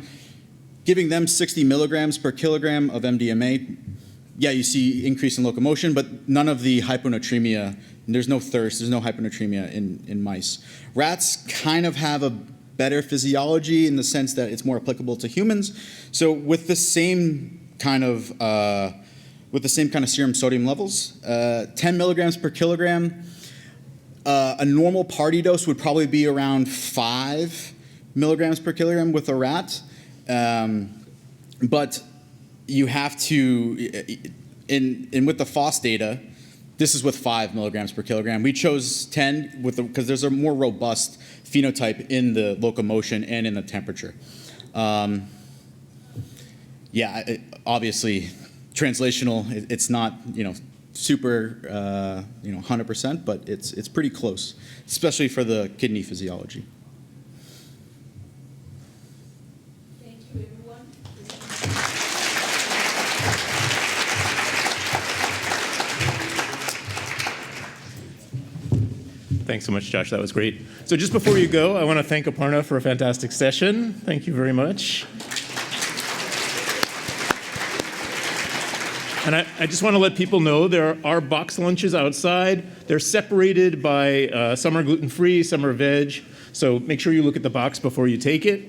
Giving them 60 milligrams per kilogram of MDMA, yeah, you see increase in locomotion, but none of the hyponatremia, there's no thirst, there's no hyponatremia in mice. Rats kind of have a better physiology in the sense that it's more applicable to humans. So with the same kind of serum sodium levels, 10 milligrams per kilogram, a normal party dose would probably be around 5 milligrams per kilogram with a rat. But you have to, with the FOSS data, this is with 5 milligrams per kilogram. We chose 10 because there's a more robust phenotype in the locomotion and in the temperature. Obviously, translational, it's not super 100%, but it's pretty close, especially for the kidney physiology. Thanks so much, Josh. That was great. So just before you go, I want to thank Aparna for a fantastic session. Thank you very much. And I just want to let people know there are box lunches outside. They're separated by some are gluten-free, some are veg. So make sure you look at the box before you take it.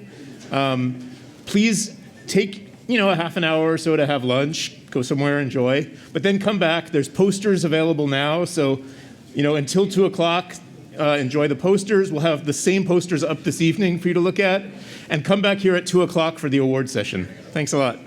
Please take a half an hour or so to have lunch. Go somewhere, enjoy. But then come back. There's posters available now. So until 2 o'clock, enjoy the posters. We'll have the same posters up this evening for you to look at. And come back here at 2 o'clock for the award session. Thanks a lot.